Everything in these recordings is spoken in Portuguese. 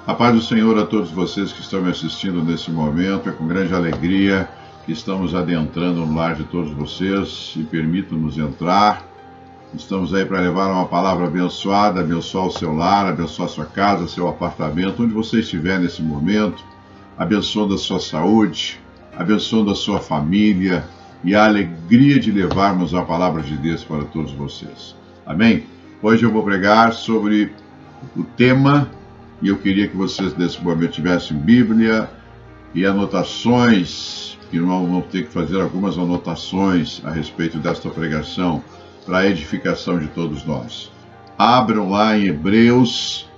A paz do Senhor a todos vocês que estão me assistindo nesse momento. É com grande alegria que estamos adentrando no lar de todos vocês e permitam-nos entrar. Estamos aí para levar uma palavra abençoada, abençoar o seu lar, abençoar a sua casa, seu apartamento, onde você estiver nesse momento, abençoando a sua saúde, abençoando a sua família e a alegria de levarmos a palavra de Deus para todos vocês. Amém? Hoje eu vou pregar sobre o tema. E eu queria que vocês, nesse momento, tivessem Bíblia e anotações, que nós vamos ter que fazer algumas anotações a respeito desta pregação, para a edificação de todos nós. Abram lá em Hebreus,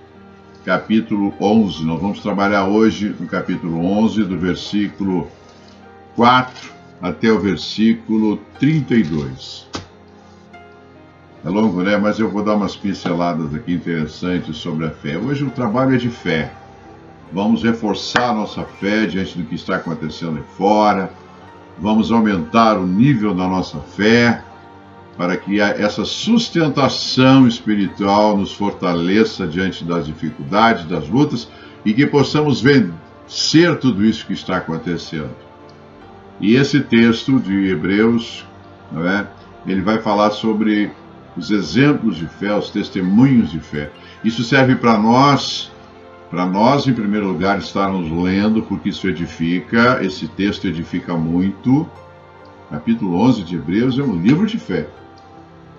capítulo 11. Nós vamos trabalhar hoje no capítulo 11, do versículo 4 até o versículo 32. É longo, né? Mas eu vou dar umas pinceladas aqui interessantes sobre a fé. Hoje o trabalho é de fé. Vamos reforçar a nossa fé diante do que está acontecendo aí fora. Vamos aumentar o nível da nossa fé para que essa sustentação espiritual nos fortaleça diante das dificuldades, das lutas e que possamos vencer tudo isso que está acontecendo. E esse texto de Hebreus, não é? Ele vai falar sobre os exemplos de fé, os testemunhos de fé. Isso serve para nós, em primeiro lugar, estarmos lendo, porque isso edifica, esse texto edifica muito. Capítulo 11 de Hebreus é um livro de fé.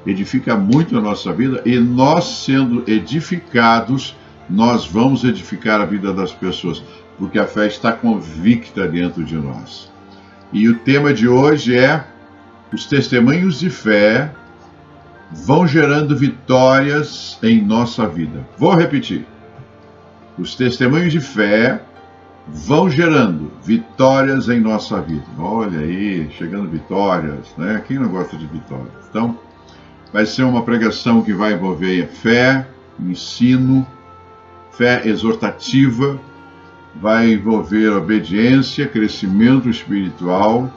Edifica muito a nossa vida e nós, sendo edificados, nós vamos edificar a vida das pessoas, porque a fé está convicta dentro de nós. E o tema de hoje é os testemunhos de fé vão gerando vitórias em nossa vida. Vou repetir. Os testemunhos de fé vão gerando vitórias em nossa vida. Olha aí, chegando vitórias, né? Quem não gosta de vitórias? Então, vai ser uma pregação que vai envolver fé, ensino, fé exortativa, vai envolver obediência, crescimento espiritual,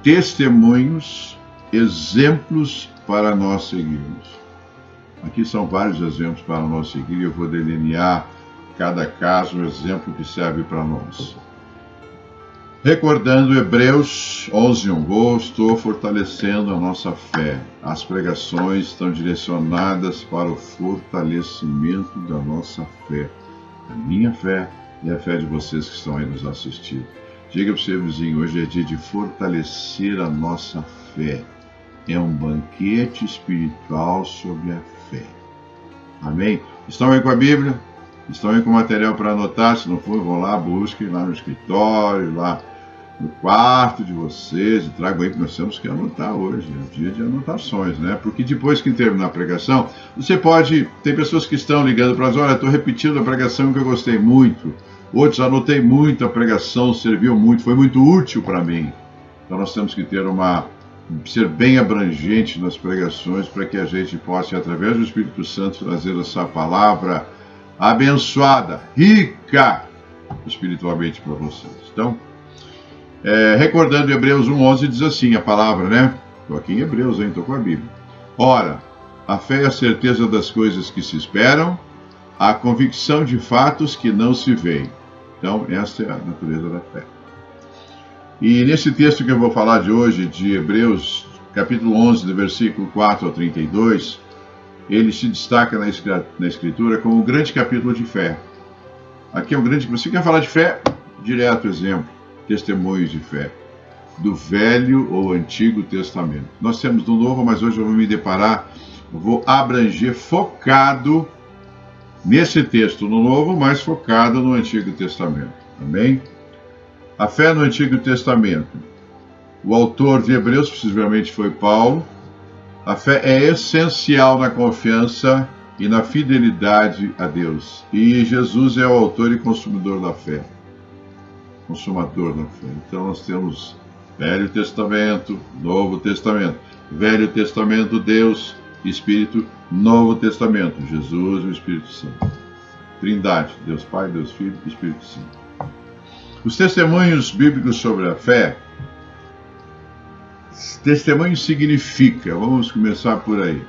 testemunhos, exemplos para nós seguirmos. Aqui são vários exemplos para nós seguir. Eu vou delinear cada caso, um exemplo que serve para nós. Recordando Hebreus 11:1, estou fortalecendo a nossa fé. As pregações estão direcionadas para o fortalecimento da nossa fé. A minha fé e a fé de vocês que estão aí nos assistindo. Diga para o seu vizinho, hoje é dia de fortalecer a nossa fé. É um banquete espiritual sobre a fé. Amém? Estão aí com a Bíblia? Estão aí com material para anotar? Se não for, vão lá, busquem lá no escritório, lá no quarto de vocês, e tragam aí, porque nós temos que anotar hoje. É o dia de anotações, né? Porque depois que terminar a pregação, você pode... Tem pessoas que estão ligando para nós, olha, estou repetindo a pregação que eu gostei muito. Outros, anotei muito a pregação, serviu muito, foi muito útil para mim. Então nós temos que ser bem abrangente nas pregações para que a gente possa, através do Espírito Santo, trazer essa palavra abençoada, rica espiritualmente para vocês. Então, recordando Hebreus 1:11, diz assim a palavra, né? Estou aqui em Hebreus, estou com a Bíblia. Ora, a fé é a certeza das coisas que se esperam, a convicção de fatos que não se veem. Então, essa é a natureza da fé. E nesse texto que eu vou falar de hoje, de Hebreus, capítulo 11, do versículo 4 ao 32, ele se destaca na Escritura como um grande capítulo de fé. Aqui é um grande... Você quer falar de fé? Direto exemplo, testemunhos de fé, do Velho ou Antigo Testamento. Nós temos do Novo, mas hoje eu vou me deparar, vou abranger, focado nesse texto no Novo, mas focado no Antigo Testamento. Amém? A fé no Antigo Testamento. O autor de Hebreus, possivelmente, foi Paulo. A fé é essencial na confiança e na fidelidade a Deus. E Jesus é o autor e consumidor da fé. Consumador da fé. Então nós temos Velho Testamento, Novo Testamento. Velho Testamento, Deus, Espírito. Novo Testamento, Jesus e o Espírito Santo. Trindade, Deus Pai, Deus Filho e Espírito Santo. Os testemunhos bíblicos sobre a fé. Testemunho significa, vamos começar por aí,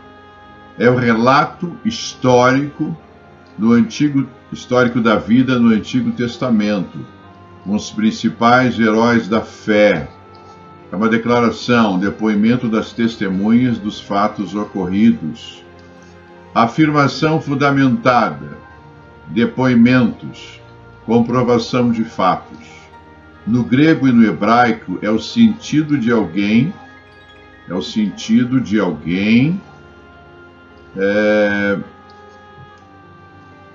é o relato histórico no antigo histórico da vida no Antigo Testamento, com os principais heróis da fé. É uma declaração, depoimento das testemunhas dos fatos ocorridos. Afirmação fundamentada, depoimentos, comprovação de fatos. No grego e no hebraico é o sentido de alguém,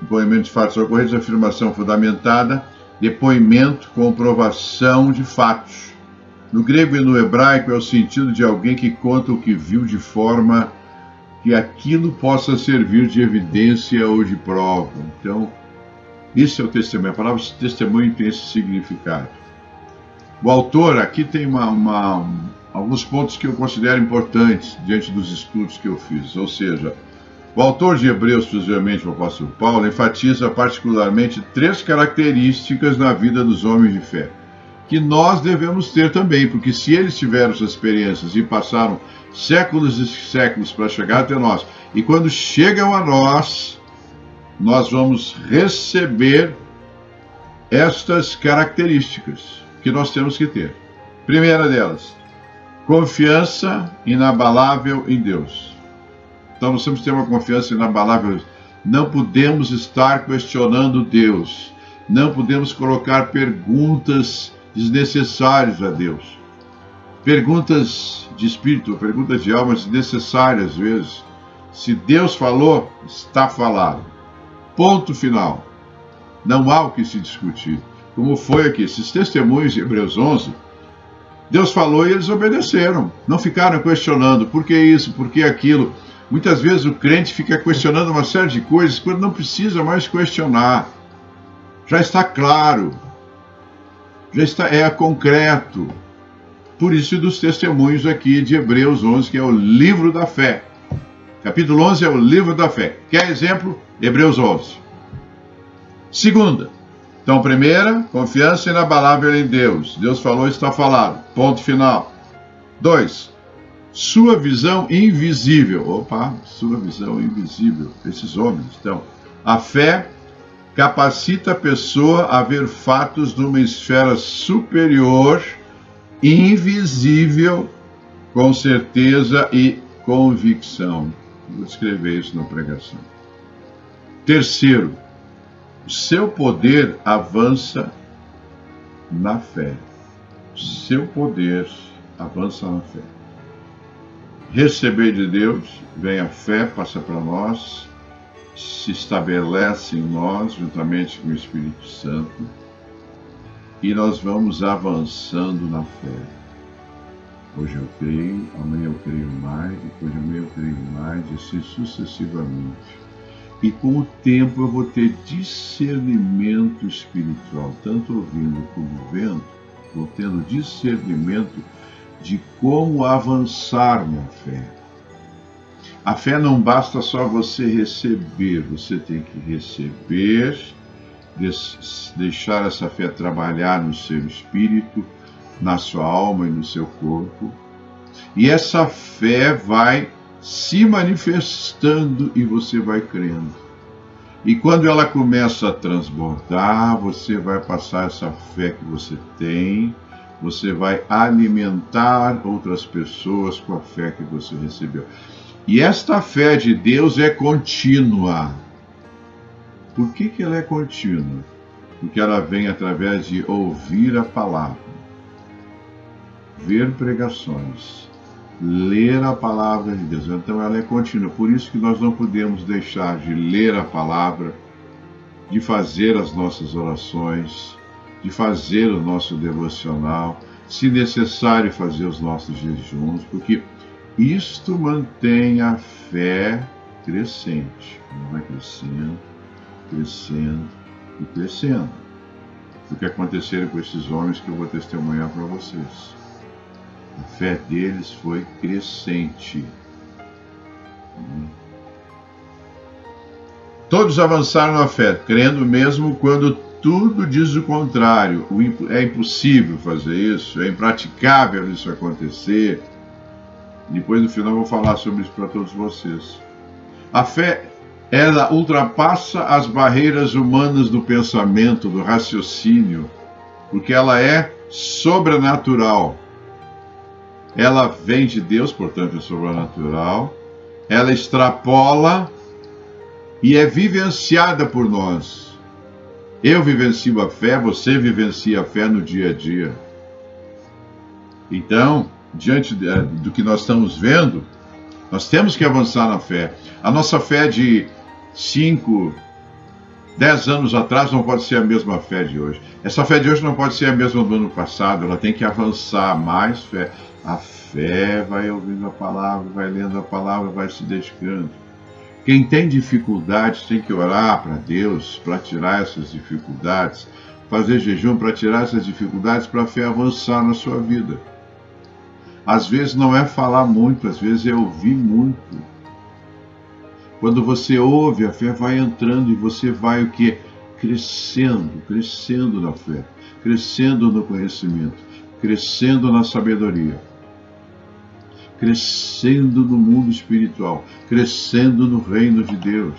depoimento de fatos ocorridos, afirmação fundamentada, depoimento, comprovação de fatos. No grego e no hebraico é o sentido de alguém que conta o que viu de forma que aquilo possa servir de evidência ou de prova. Então, isso é o testemunho. A palavra testemunho tem esse significado. O autor aqui tem alguns pontos que eu considero importantes diante dos estudos que eu fiz. Ou seja, o autor de Hebreus, possivelmente o apóstolo Paulo, enfatiza particularmente 3 características na vida dos homens de fé, que nós devemos ter também, porque se eles tiveram essas experiências e passaram séculos e séculos para chegar até nós, e quando chegam a nós, nós vamos receber estas características que nós temos que ter. Primeira delas, confiança inabalável em Deus. Então nós temos que ter uma confiança inabalável. Não podemos estar questionando Deus. Não podemos colocar perguntas desnecessárias a Deus. Perguntas de espírito, perguntas de alma desnecessárias às vezes. Se Deus falou, está falado. Ponto final. Não há o que se discutir. Como foi aqui, esses testemunhos de Hebreus 11, Deus falou e eles obedeceram. Não ficaram questionando por que isso, por que aquilo. Muitas vezes o crente fica questionando uma série de coisas quando não precisa mais questionar. Já está claro. É concreto. Por isso dos testemunhos aqui de Hebreus 11, que é o livro da fé. Capítulo 11 é o livro da fé. Quer exemplo? Hebreus 11. Segunda. Então, primeira, confiança inabalável em Deus. Deus falou, está falado. Ponto final. 2. Sua visão invisível. Opa, sua visão invisível. Esses homens. Então, a fé capacita a pessoa a ver fatos numa esfera superior, invisível, com certeza e convicção. Vou escrever isso na pregação. Terceiro, o seu poder avança na fé. O seu poder avança na fé. Receber de Deus, vem a fé, passa para nós, se estabelece em nós, juntamente com o Espírito Santo, e nós vamos avançando na fé. Hoje eu creio, amanhã eu creio mais, depois de amanhã eu creio mais, e assim sucessivamente. E com o tempo eu vou ter discernimento espiritual, tanto ouvindo como vendo, vou tendo discernimento de como avançar na fé. A fé não basta só você receber, você tem que receber, deixar essa fé trabalhar no seu espírito, na sua alma e no seu corpo. E essa fé vai se manifestando e você vai crendo. E quando ela começa a transbordar, você vai passar essa fé que você tem, você vai alimentar outras pessoas com a fé que você recebeu. E esta fé de Deus é contínua. Por que ela é contínua? Porque ela vem através de ouvir a palavra, ver pregações, ler a palavra de Deus. Então ela é contínua. Por isso que nós não podemos deixar de ler a palavra, de fazer as nossas orações, de fazer o nosso devocional, se necessário fazer os nossos jejuns, porque isto mantém a fé crescente. Ela vai crescendo, crescendo e crescendo. O que aconteceu com esses homens que eu vou testemunhar para vocês. A fé deles foi crescente. Todos avançaram na fé, crendo mesmo quando tudo diz o contrário. É impossível fazer isso, é impraticável isso acontecer. Depois, no final, eu vou falar sobre isso para todos vocês. A fé Ela ultrapassa as barreiras humanas do pensamento, do raciocínio, porque ela é sobrenatural. Ela vem de Deus, portanto é sobrenatural. Ela extrapola e é vivenciada por nós. Eu vivencio a fé, você vivencia a fé no dia a dia. Então, diante do que nós estamos vendo, nós temos que avançar na fé. A nossa fé de 5, 10 anos atrás não pode ser a mesma fé de hoje. Essa fé de hoje não pode ser a mesma do ano passado, ela tem que avançar, mais fé. A fé vai ouvindo a palavra, vai lendo a palavra, vai se dedicando. Quem tem dificuldades tem que orar para Deus, para tirar essas dificuldades, fazer jejum para tirar essas dificuldades, para a fé avançar na sua vida. Às vezes não é falar muito, às vezes é ouvir muito. Quando você ouve, a fé vai entrando e você vai o quê? Crescendo na fé, crescendo no conhecimento, crescendo na sabedoria, crescendo no mundo espiritual, crescendo no reino de Deus.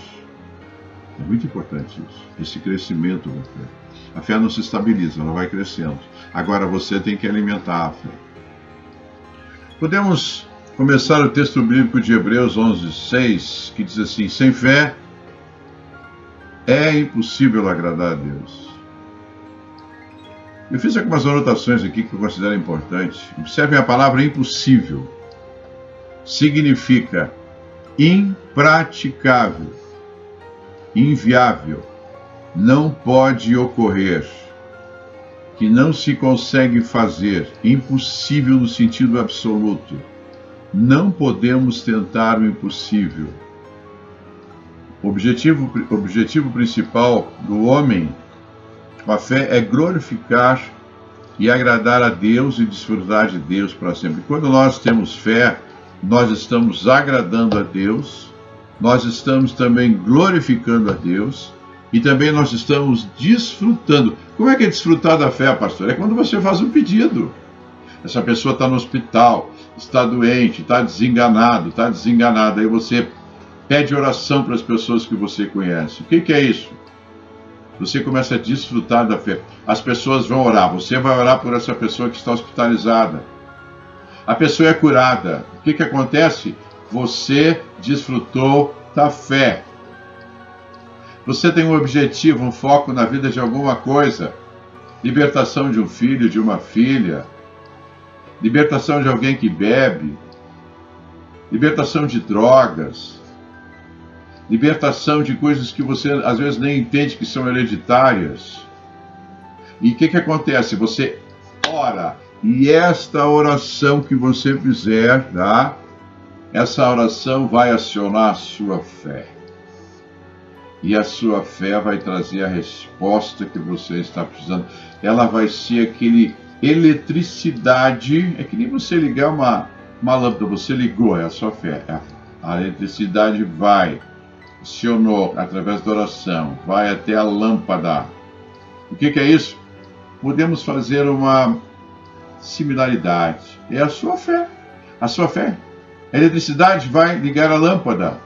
É muito importante isso, esse crescimento da fé. A fé não se estabiliza, ela vai crescendo. Agora você tem que alimentar a fé. Podemos começar o texto bíblico de Hebreus 11:6, que diz assim: sem fé é impossível agradar a Deus. Eu fiz algumas anotações aqui que eu considero importantes. Observem a palavra impossível. Significa impraticável, inviável, não pode ocorrer, que não se consegue fazer, impossível no sentido absoluto. Não podemos tentar o impossível. O objetivo principal do homem com a fé é glorificar e agradar a Deus e desfrutar de Deus para sempre. Quando nós temos fé, nós estamos agradando a Deus, nós estamos também glorificando a Deus e também nós estamos desfrutando. Como é que é desfrutar da fé, pastor? É quando você faz um pedido. Essa pessoa está no hospital, está doente, está desenganado, está desenganada. Aí você pede oração para as pessoas que você conhece. O que é isso? Você começa a desfrutar da fé. As pessoas vão orar. Você vai orar por essa pessoa que está hospitalizada. A pessoa é curada. O que acontece? Você desfrutou da fé. Você tem um objetivo, um foco na vida de alguma coisa. Libertação de um filho, de uma filha. Libertação de alguém que bebe. Libertação de drogas. Libertação de coisas que você às vezes nem entende que são hereditárias. E o que acontece? Você ora. E esta oração que você fizer, tá? Essa oração vai acionar a sua fé. E a sua fé vai trazer a resposta que você está precisando. Ela vai ser aquele eletricidade. É que nem você ligar uma lâmpada. Você ligou, é a sua fé. A eletricidade vai, acionou através da oração, vai até a lâmpada. O que é isso? Podemos fazer uma similaridade. É a sua fé. A sua fé. A eletricidade vai ligar a lâmpada.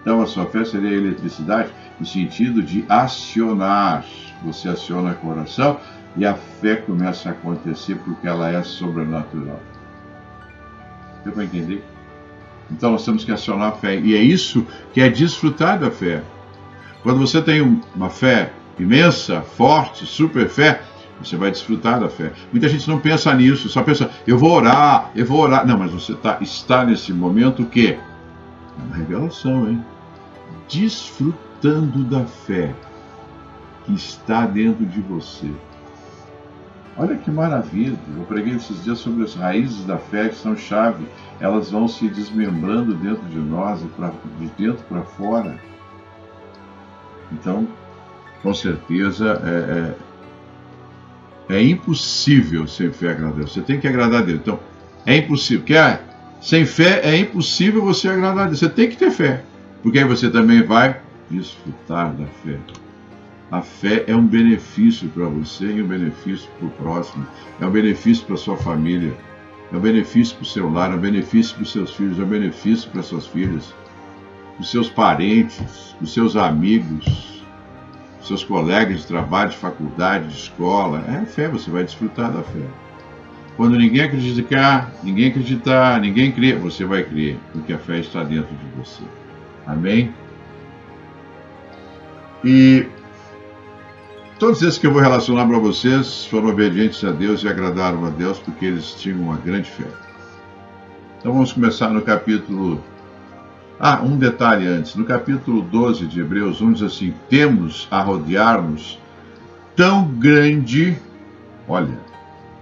Então a sua fé seria a eletricidade no sentido de acionar. Você aciona com a oração e a fé começa a acontecer porque ela é sobrenatural. Deu para entender? Então nós temos que acionar a fé. E é isso que é desfrutar da fé. Quando você tem uma fé imensa, forte, super fé, você vai desfrutar da fé. Muita gente não pensa nisso, só pensa, eu vou orar. Não, mas você está nesse momento o quê? É uma revelação, hein? Desfrutando da fé que está dentro de você. Olha que maravilha. Eu preguei esses dias sobre as raízes da fé que são chave. Elas vão se desmembrando dentro de nós, de dentro para fora. Então, com certeza, é impossível sem fé agradar a Deus. Você tem que agradar a Deus. Então, é impossível. Sem fé é impossível você agradar a Deus. Você tem que ter fé. Porque aí você também vai desfrutar da fé. A fé é um benefício para você e um benefício para o próximo. É um benefício para a sua família. É um benefício para o seu lar. É um benefício para os seus filhos. É um benefício para as suas filhas. os seus parentes, os seus amigos, os seus colegas de trabalho, de faculdade, de escola. É a fé, você vai desfrutar da fé. Quando ninguém acreditar, ninguém crê, você vai crer, porque a fé está dentro de você. Amém? E todos esses que eu vou relacionar para vocês foram obedientes a Deus e agradaram a Deus porque eles tinham uma grande fé. Então vamos começar no capítulo... um detalhe antes. No capítulo 12 de Hebreus 1 diz assim: temos a rodear-nos tão grande,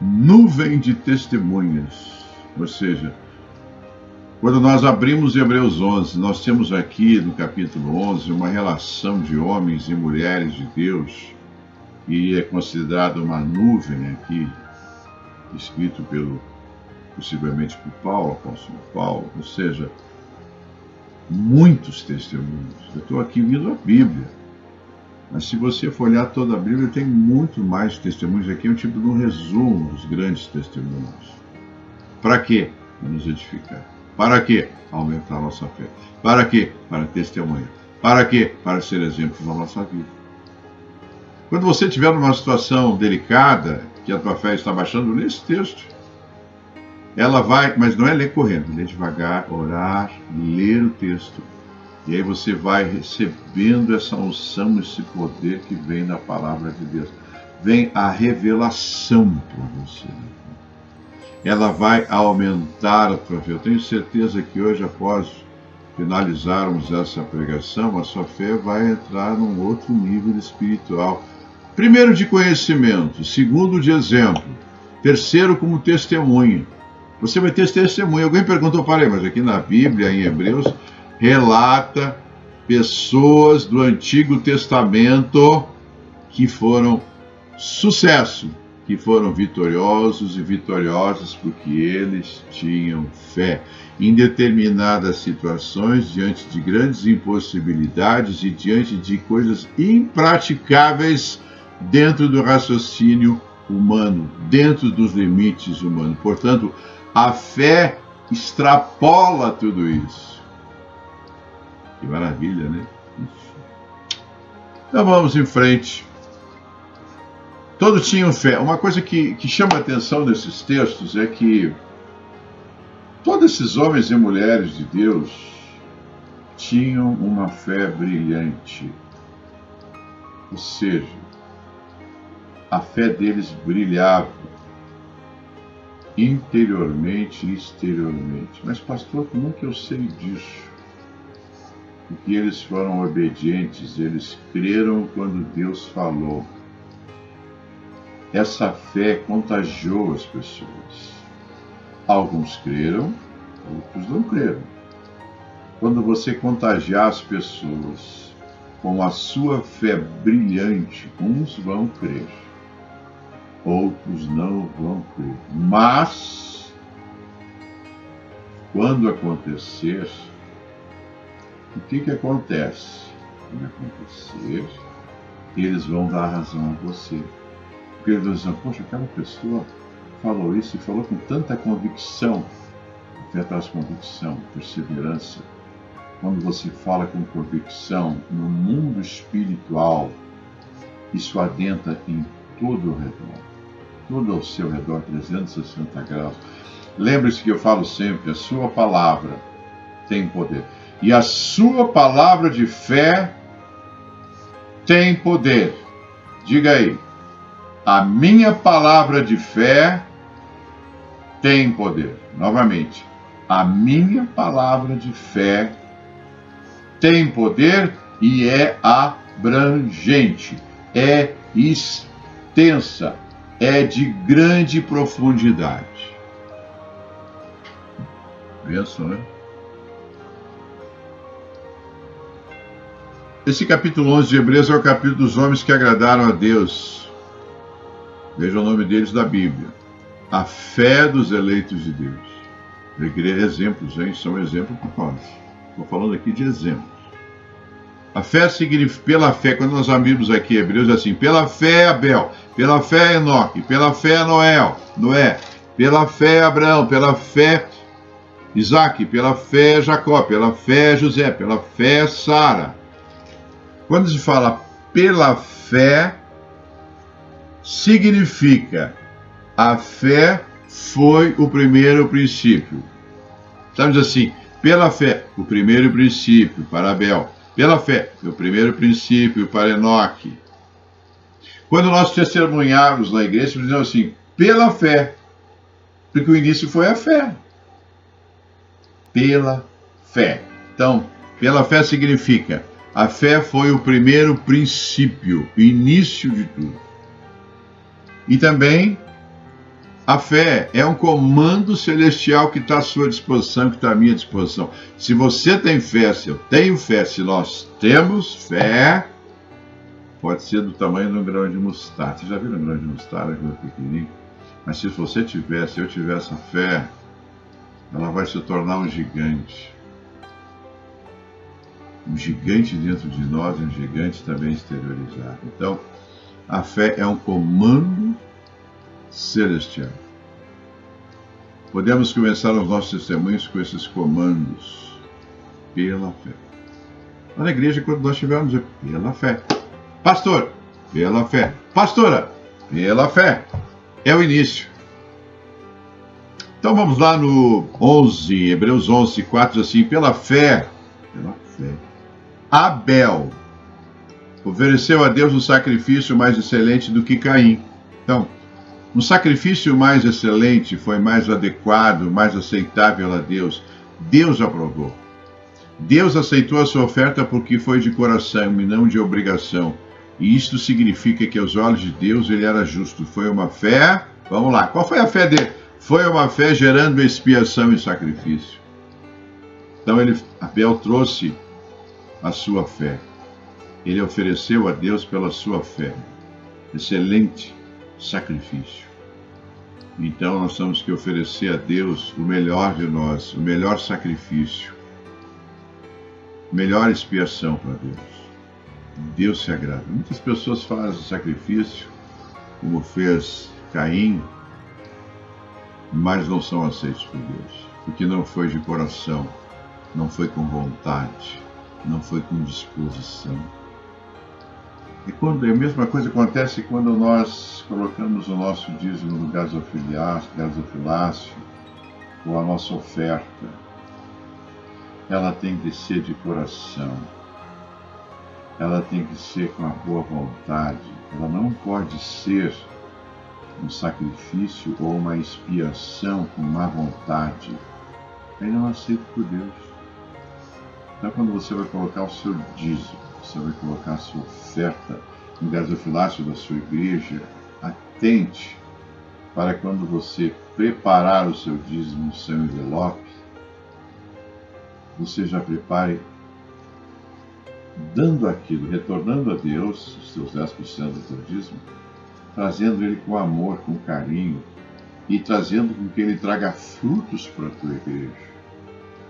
nuvem de testemunhas. Ou seja, quando nós abrimos Hebreus 11, nós temos aqui no capítulo 11 uma relação de homens e mulheres de Deus, e é considerada uma nuvem aqui, escrito possivelmente por Paulo, apóstolo Paulo, ou seja, muitos testemunhos. Eu estou aqui vendo a Bíblia, mas se você for olhar toda a Bíblia, tem muito mais testemunhos. Aqui é um tipo de um resumo dos grandes testemunhos. Para quê? Para nos edificar. Para quê? Aumentar a nossa fé. Para quê? Para testemunhar. Para quê? Para ser exemplo na nossa vida. Quando você estiver numa situação delicada, que a tua fé está baixando, lê esse texto. Ela vai, mas não é ler correndo, ler devagar, orar, ler o texto. E aí você vai recebendo essa unção, esse poder que vem da palavra de Deus. Vem a revelação para você. Ela vai aumentar a tua fé. Eu tenho certeza que hoje, após finalizarmos essa pregação, a sua fé vai entrar num outro nível espiritual. Primeiro, de conhecimento. Segundo, de exemplo. Terceiro, como testemunha. Você vai ter testemunha. Alguém perguntou, mas aqui na Bíblia, em Hebreus, relata pessoas do Antigo Testamento que foram sucesso, que foram vitoriosos e vitoriosas porque eles tinham fé. Em determinadas situações, diante de grandes impossibilidades e diante de coisas impraticáveis dentro do raciocínio humano, dentro dos limites humanos. Portanto, a fé extrapola tudo isso. Que maravilha, né? Então vamos em frente. Todos tinham fé. Uma coisa que chama a atenção nesses textos é que todos esses homens e mulheres de Deus tinham uma fé brilhante. Ou seja, a fé deles brilhava interiormente e exteriormente. Mas, pastor, como que eu sei disso? Porque eles foram obedientes, eles creram quando Deus falou. Essa fé contagiou as pessoas. Alguns creram, outros não creram. Quando você contagiar as pessoas com a sua fé brilhante, uns vão crer, outros não vão crer. Mas, quando acontecer, o que acontece? Quando acontecer, eles vão dar razão a você. Porque eles vão dizer, poxa, aquela pessoa falou isso e falou com tanta convicção. A fé traz convicção, perseverança. Quando você fala com convicção no mundo espiritual, isso adentra em todo o redor. Tudo ao seu redor, 360 graus. Lembre-se que eu falo sempre, a sua palavra tem poder. E a sua palavra de fé tem poder. Diga aí, a minha palavra de fé tem poder. Novamente, a minha palavra de fé tem poder e é abrangente, é extensa, é de grande profundidade. Pensa, né? Esse capítulo 11 de Hebreus é o capítulo dos homens que agradaram a Deus. Veja o nome deles da Bíblia. A fé dos eleitos de Deus. Eu queria exemplos, hein? São exemplos para nós. Estou falando aqui de exemplos. A fé significa, pela fé, quando nós abrimos aqui Hebreus, é assim, pela fé Abel, pela fé Enoque, pela fé Noé, pela fé Abraão, pela fé Isaac, pela fé Jacó, pela fé José, pela fé Sara. Quando se fala pela fé, significa a fé foi o primeiro princípio. Estamos assim, pela fé, o primeiro princípio para Abel. Pela fé, o primeiro princípio para Enoque. Quando nós testemunharmos na igreja, dizemos assim, pela fé, porque o início foi a fé. Pela fé. Então, pela fé significa, a fé foi o primeiro princípio, o início de tudo. E também, a fé é um comando celestial que está à sua disposição, que está à minha disposição. Se você tem fé, se eu tenho fé, se nós temos fé, pode ser do tamanho de um grão de mostarda. Você já viu um grão de mostarda, que é pequenininho? Mas se você tiver, se eu tiver essa fé, ela vai se tornar um gigante. Um gigante dentro de nós, um gigante também exteriorizado. Então, a fé é um comando celestial. Podemos começar os nossos testemunhos com esses comandos pela fé. Na igreja, quando nós estivermos pela fé. Pastor, pela fé. Pastora, pela fé. É o início. Então vamos lá no 11, Hebreus 11, 4, assim, pela fé, Abel ofereceu a Deus um sacrifício mais excelente do que Caim. Então, um sacrifício mais excelente foi mais adequado, mais aceitável a Deus. Deus aprovou. Deus aceitou a sua oferta porque foi de coração e não de obrigação. E isto significa que aos olhos de Deus ele era justo. Foi uma fé, vamos lá, qual foi a fé dele? Foi uma fé gerando expiação e sacrifício. Então Abel trouxe a sua fé. Ele ofereceu a Deus pela sua fé. Excelente sacrifício. Então nós temos que oferecer a Deus o melhor de nós, o melhor sacrifício, melhor expiação para Deus. Deus se agrada. Muitas pessoas fazem sacrifício, como fez Caim, mas não são aceitos por Deus, porque não foi de coração, não foi com vontade, não foi com disposição. E a mesma coisa acontece quando nós colocamos o nosso dízimo no gasofilácio, ou a nossa oferta. Ela tem que ser de coração, ela tem que ser com a boa vontade, ela não pode ser um sacrifício ou uma expiação com má vontade. Aí não é aceito por Deus. Então quando você vai colocar o seu dízimo, você vai colocar a sua oferta no gasofilácio da sua igreja, atente para quando você preparar o seu dízimo no seu envelope, você já prepare dando aquilo, retornando a Deus os seus 10% do seu dízimo, trazendo ele com amor, com carinho e trazendo com que ele traga frutos para a tua igreja.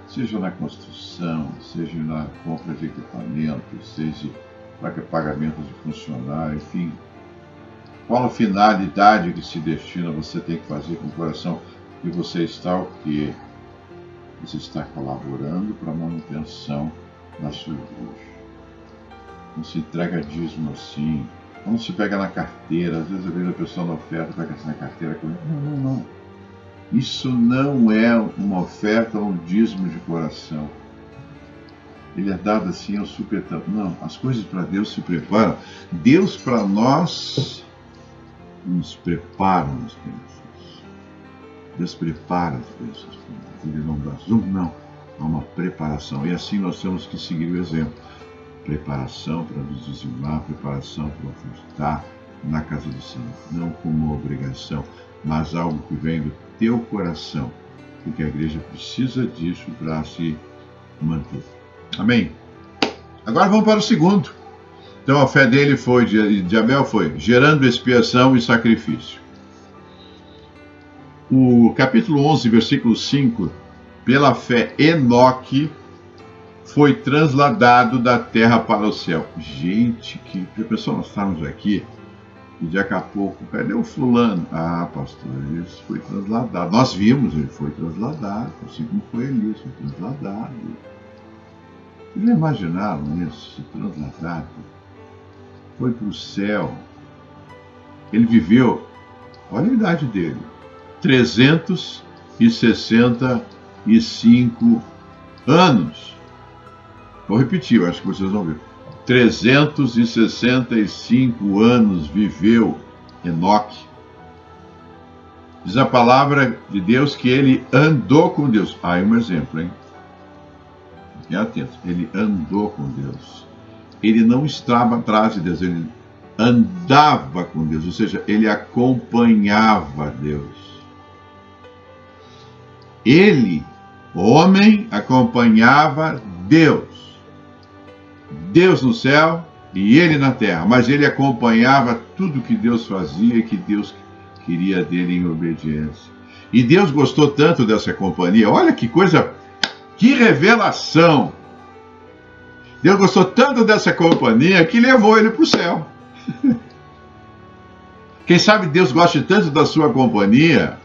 Seja na construção, seja na compra de equipamentos, seja para pagamento de funcionário, enfim. Qual a finalidade que se destina você tem que fazer com o coração? E você está o quê? Você está colaborando para a manutenção da sua igreja. Não se entrega dízimo assim, não se pega na carteira. Às vezes eu vejo a pessoa na oferta, pega assim na carteira. Não. Isso não é uma oferta ou um dízimo de coração. Ele é dado assim ao supetão. Não, as coisas para Deus se preparam. Deus para nós nos prepara as bênçãos. Deus prepara as bênçãos para nós. Ele não dá zoom, não. Há uma preparação. E assim nós temos que seguir o exemplo. Preparação para nos dizimar, preparação para ofertar na casa do Senhor. Não como uma obrigação, mas algo que vem do teu coração. Porque a igreja precisa disso para se manter. Amém? Agora vamos para o segundo. Então a fé dele foi, de Abel foi, gerando expiação e sacrifício. O capítulo 11, versículo 5, pela fé Enoque foi transladado da terra para o céu. Gente, que pessoal, nós estamos aqui E daqui a pouco, cadê o fulano? Ah, pastor, ele foi trasladado. Nós vimos, ele foi trasladado, assim como foi Elias, foi trasladado. Vocês já imaginaram isso? Trasladado. Foi para o céu. Ele viveu, olha a idade dele, 365 anos. Vou repetir, acho que vocês vão ver. 365 anos viveu Enoque. Diz a palavra de Deus que ele andou com Deus. Aí um exemplo, hein? Fiquem atentos. Ele andou com Deus. Ele não estava atrás de Deus, ele andava com Deus, ou seja, ele acompanhava Deus. Ele, homem, acompanhava Deus. Deus no céu e ele na terra, mas ele acompanhava tudo que Deus fazia e que Deus queria dele em obediência. E Deus gostou tanto dessa companhia, olha que coisa, que revelação! Deus gostou tanto dessa companhia que levou ele para o céu. Quem sabe Deus gosta tanto da sua companhia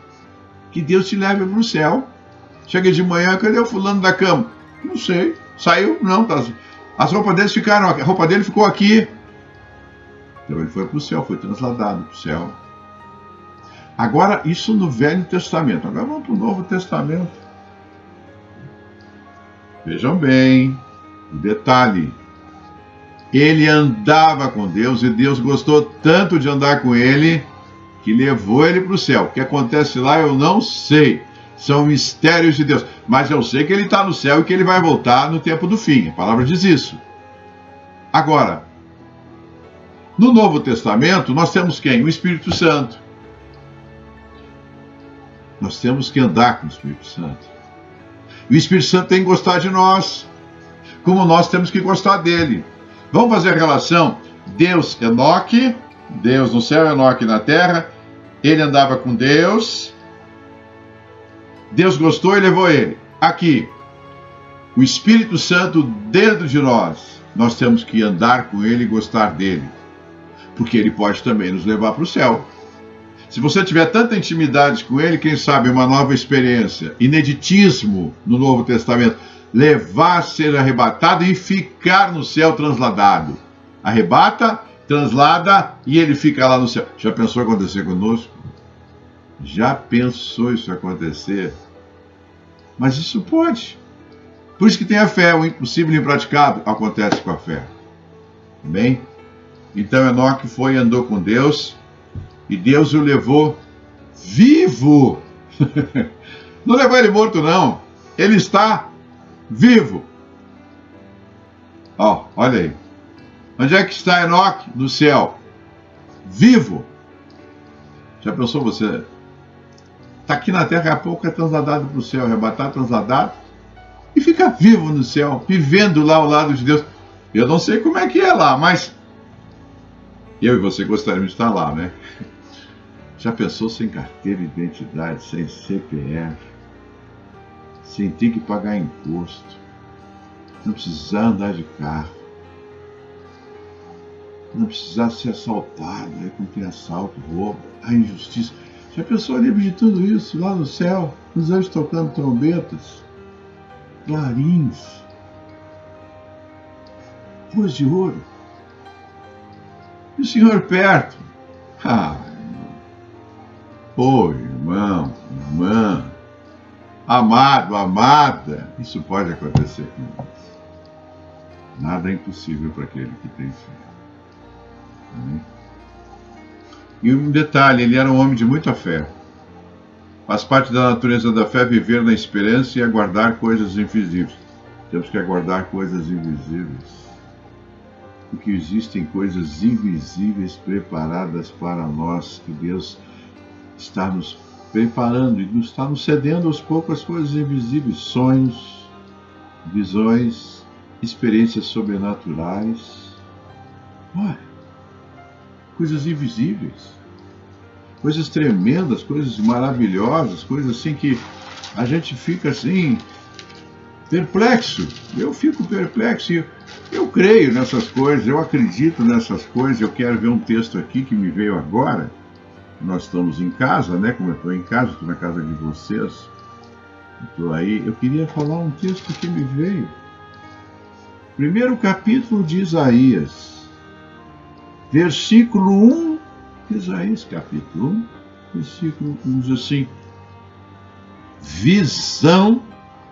que Deus te leve para o céu. Chega de manhã, cadê o fulano da cama? Não sei, saiu? Não, tá. As roupas deles ficaram aqui, a roupa dele ficou aqui. Então ele foi para o céu, foi trasladado para o céu. Agora, isso no Velho Testamento. Agora vamos para o Novo Testamento. Vejam bem, o detalhe. Ele andava com Deus e Deus gostou tanto de andar com ele que levou ele para o céu. O que acontece lá eu não sei. São mistérios de Deus. Mas eu sei que ele está no céu e que ele vai voltar no tempo do fim. A palavra diz isso. Agora, no Novo Testamento, nós temos quem? O Espírito Santo. Nós temos que andar com o Espírito Santo. E o Espírito Santo tem que gostar de nós, como nós temos que gostar dele. Vamos fazer a relação Deus, Enoque, Deus no céu, Enoque na terra. Ele andava com Deus. Deus gostou e levou ele. Aqui, o Espírito Santo dentro de nós. Nós temos que andar com ele e gostar dele. Porque ele pode também nos levar para o céu. Se você tiver tanta intimidade com ele, quem sabe uma nova experiência, ineditismo no Novo Testamento, levar a ser arrebatado e ficar no céu transladado. Arrebata, translada e ele fica lá no céu. Já pensou acontecer conosco? Já pensou isso acontecer? Mas isso pode. Por isso que tem a fé, o impossível e impraticável acontece com a fé. Bem? Então Enoque foi e andou com Deus e Deus o levou vivo. Não levou ele morto, não. Ele está vivo. Ó, olha aí. Onde é que está Enoque? No céu. Vivo. Já pensou você? Está aqui na terra, daqui a pouco é transladado para o céu, arrebatado, transladado, e fica vivo no céu, vivendo lá ao lado de Deus. Eu não sei como é que é lá, mas eu e você gostaríamos de estar lá, né? Já pensou sem carteira de identidade, sem CPF, sem ter que pagar imposto, não precisar andar de carro, não precisar ser assaltado, aí quando tem assalto, roubo, a injustiça. Já pensou livre de tudo isso lá no céu, os anjos tocando trombetas, clarins, ruas de ouro, e o Senhor perto? Ah, irmão, irmão, irmã, amado, amada, isso pode acontecer com nós. Nada é impossível para aquele que tem fé. Amém? E um detalhe, ele era um homem de muita fé. Faz parte da natureza da fé viver na esperança e aguardar coisas invisíveis. Temos que aguardar coisas invisíveis. Porque existem coisas invisíveis preparadas para nós, que Deus está nos preparando e está nos cedendo aos poucos as coisas invisíveis, sonhos, visões, experiências sobrenaturais. Coisas invisíveis, coisas tremendas, coisas maravilhosas, coisas assim que a gente fica assim, perplexo. Eu fico perplexo. Eu creio nessas coisas, eu acredito nessas coisas. Eu quero ver um texto aqui que me veio agora. Nós estamos em casa, né? Como eu estou em casa, estou na casa de vocês. Estou aí. Eu queria falar um texto que me veio. Primeiro capítulo de Isaías. Versículo 1. Isaías, capítulo 1. Versículo 1 diz assim. Visão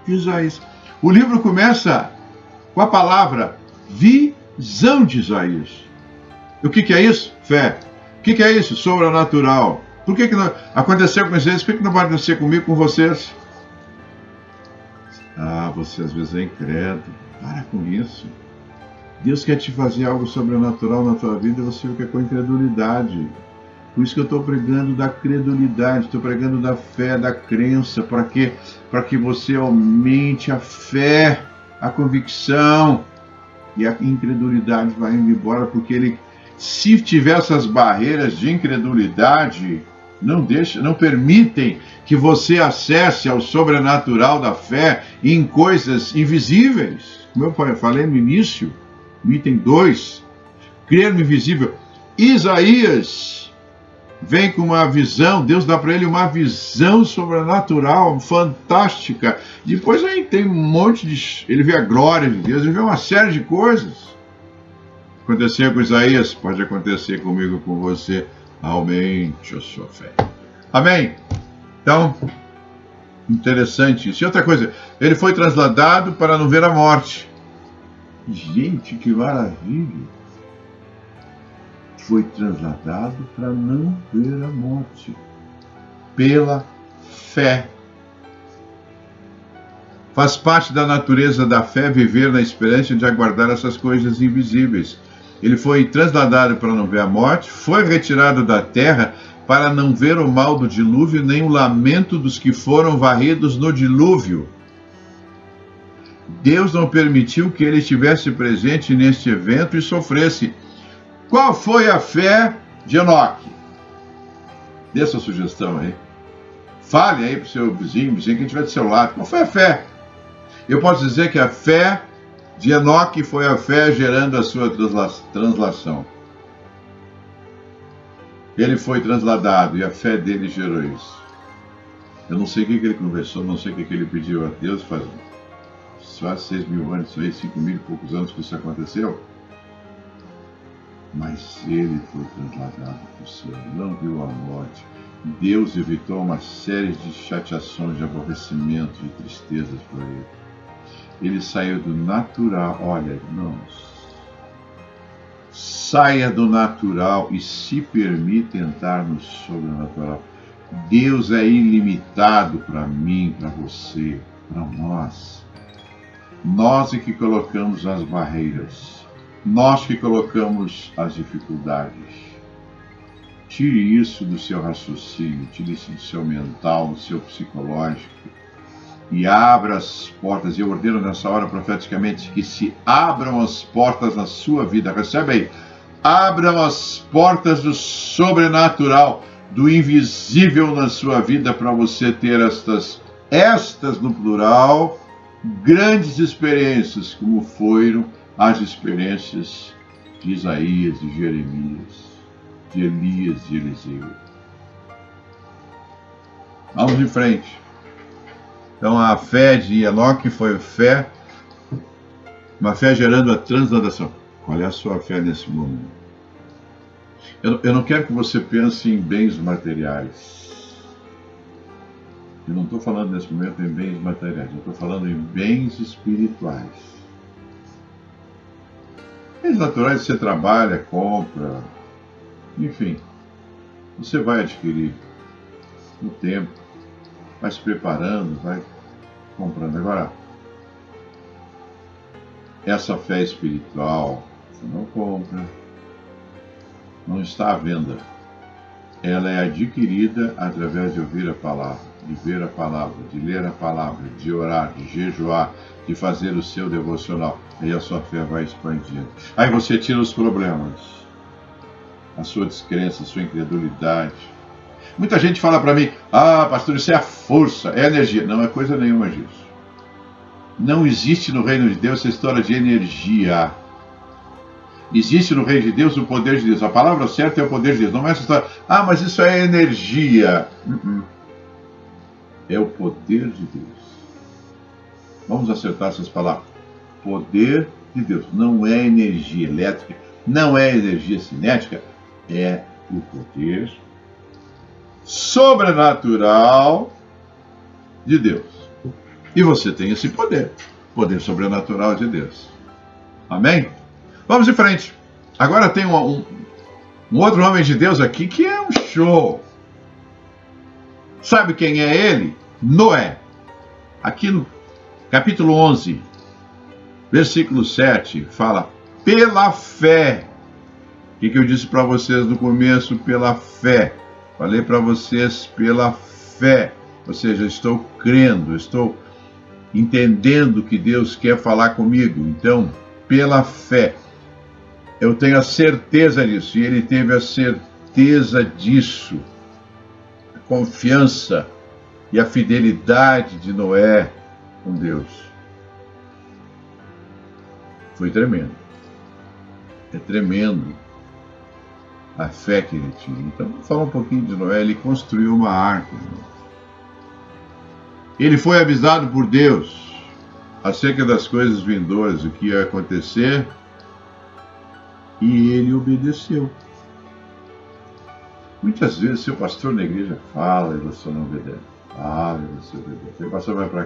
de Isaías. O livro começa com a palavra visão de Isaías. O que é isso? Fé. O que é isso? Sobrenatural. Por que não aconteceu com vocês? Por que não vai acontecer comigo, com vocês? Ah, você às vezes é incrédulo. Para com isso. Deus quer te fazer algo sobrenatural na tua vida e você fica com incredulidade. Por isso que eu estou pregando da credulidade, estou pregando da fé, da crença, para que você aumente a fé, a convicção, e a incredulidade vai indo embora, porque se tiver essas barreiras de incredulidade, não permitem que você acesse ao sobrenatural da fé em coisas invisíveis. Como eu falei no início, no item 2, crer no invisível. Isaías vem com uma visão, Deus dá para ele uma visão sobrenatural, fantástica. Depois aí tem um monte de... Ele vê a glória de Deus, ele vê uma série de coisas. Aconteceu com Isaías, pode acontecer comigo, com você. Aumente a sua fé. Amém? Então, interessante isso. E outra coisa, ele foi trasladado para não ver a morte. Gente, que maravilha! Foi trasladado para não ver a morte, pela fé. Faz parte da natureza da fé viver na esperança de aguardar essas coisas invisíveis. Ele foi trasladado para não ver a morte, foi retirado da terra para não ver o mal do dilúvio, nem o lamento dos que foram varridos no dilúvio. Deus não permitiu que ele estivesse presente neste evento e sofresse. Qual foi a fé de Enoque? Dê sua sugestão aí. Fale aí para o seu vizinho quem estiver do seu lado. Qual foi a fé? Eu posso dizer que a fé de Enoque foi a fé gerando a sua translação. Ele foi transladado e a fé dele gerou isso. Eu não sei o que ele conversou, não sei o que ele pediu a Deus, faz 6.000 anos, 5.000 e poucos anos que isso aconteceu. Mas ele foi trasladado para o céu, não viu a morte. Deus evitou uma série de chateações, de aborrecimento, de tristezas para ele. Ele saiu do natural. Olha, irmãos, saia do natural e se permita entrar no sobrenatural. Deus é ilimitado para mim, para você, para nós. Nós é que colocamos as barreiras. Nós que colocamos as dificuldades. Tire isso do seu raciocínio, tire isso do seu mental, do seu psicológico e abra as portas. Eu ordeno nessa hora profeticamente que se abram as portas na sua vida. Recebe aí. Abram as portas do sobrenatural, do invisível na sua vida, para você ter estas no plural, grandes experiências, como foram as experiências de Isaías, de Jeremias, de Elias, de Eliseu. Vamos em frente. Então a fé de Enoque foi uma fé gerando a transladação. Qual é a sua fé nesse momento? Eu não quero que você pense em bens materiais. Eu não estou falando nesse momento em bens materiais, eu estou falando em bens espirituais. Bens naturais você trabalha, compra, enfim, você vai adquirir no tempo, vai se preparando, vai comprando. Agora, essa fé espiritual, você não compra, não está à venda. Ela é adquirida através de ouvir a palavra, de ver a palavra, de ler a palavra, de orar, de jejuar, de fazer o seu devocional. Aí a sua fé vai expandindo. Aí você tira os problemas, a sua descrença, a sua incredulidade. Muita gente fala para mim, pastor, isso é a força, é a energia. Não é coisa nenhuma disso. Não existe no reino de Deus essa história de energia. Existe no reino de Deus o poder de Deus. A palavra certa é o poder de Deus. Não é essa história, mas isso é energia. É o poder de Deus. Vamos acertar essas palavras. Poder de Deus. Não é energia elétrica, não é energia cinética, é o poder sobrenatural de Deus. E você tem esse poder sobrenatural de Deus. Amém? Vamos em frente. Agora tem um outro homem de Deus aqui que é um show. Sabe quem é ele? Noé. Aqui no capítulo 11, versículo 7, fala, pela fé. O que eu disse para vocês no começo? Pela fé. Falei para vocês pela fé. Ou seja, estou crendo, estou entendendo que Deus quer falar comigo. Então, pela fé. Eu tenho a certeza disso. E ele teve a certeza disso. A confiança e a fidelidade de Noé com Deus. Foi tremendo. É tremendo a fé que ele tinha. Então, vamos falar um pouquinho de Noé. Ele construiu uma arca. Ele foi avisado por Deus acerca das coisas vindouras, o que ia acontecer, e ele obedeceu. Muitas vezes, seu pastor na igreja fala e você não obedece. Fala e você obedece. Seu pastor vai para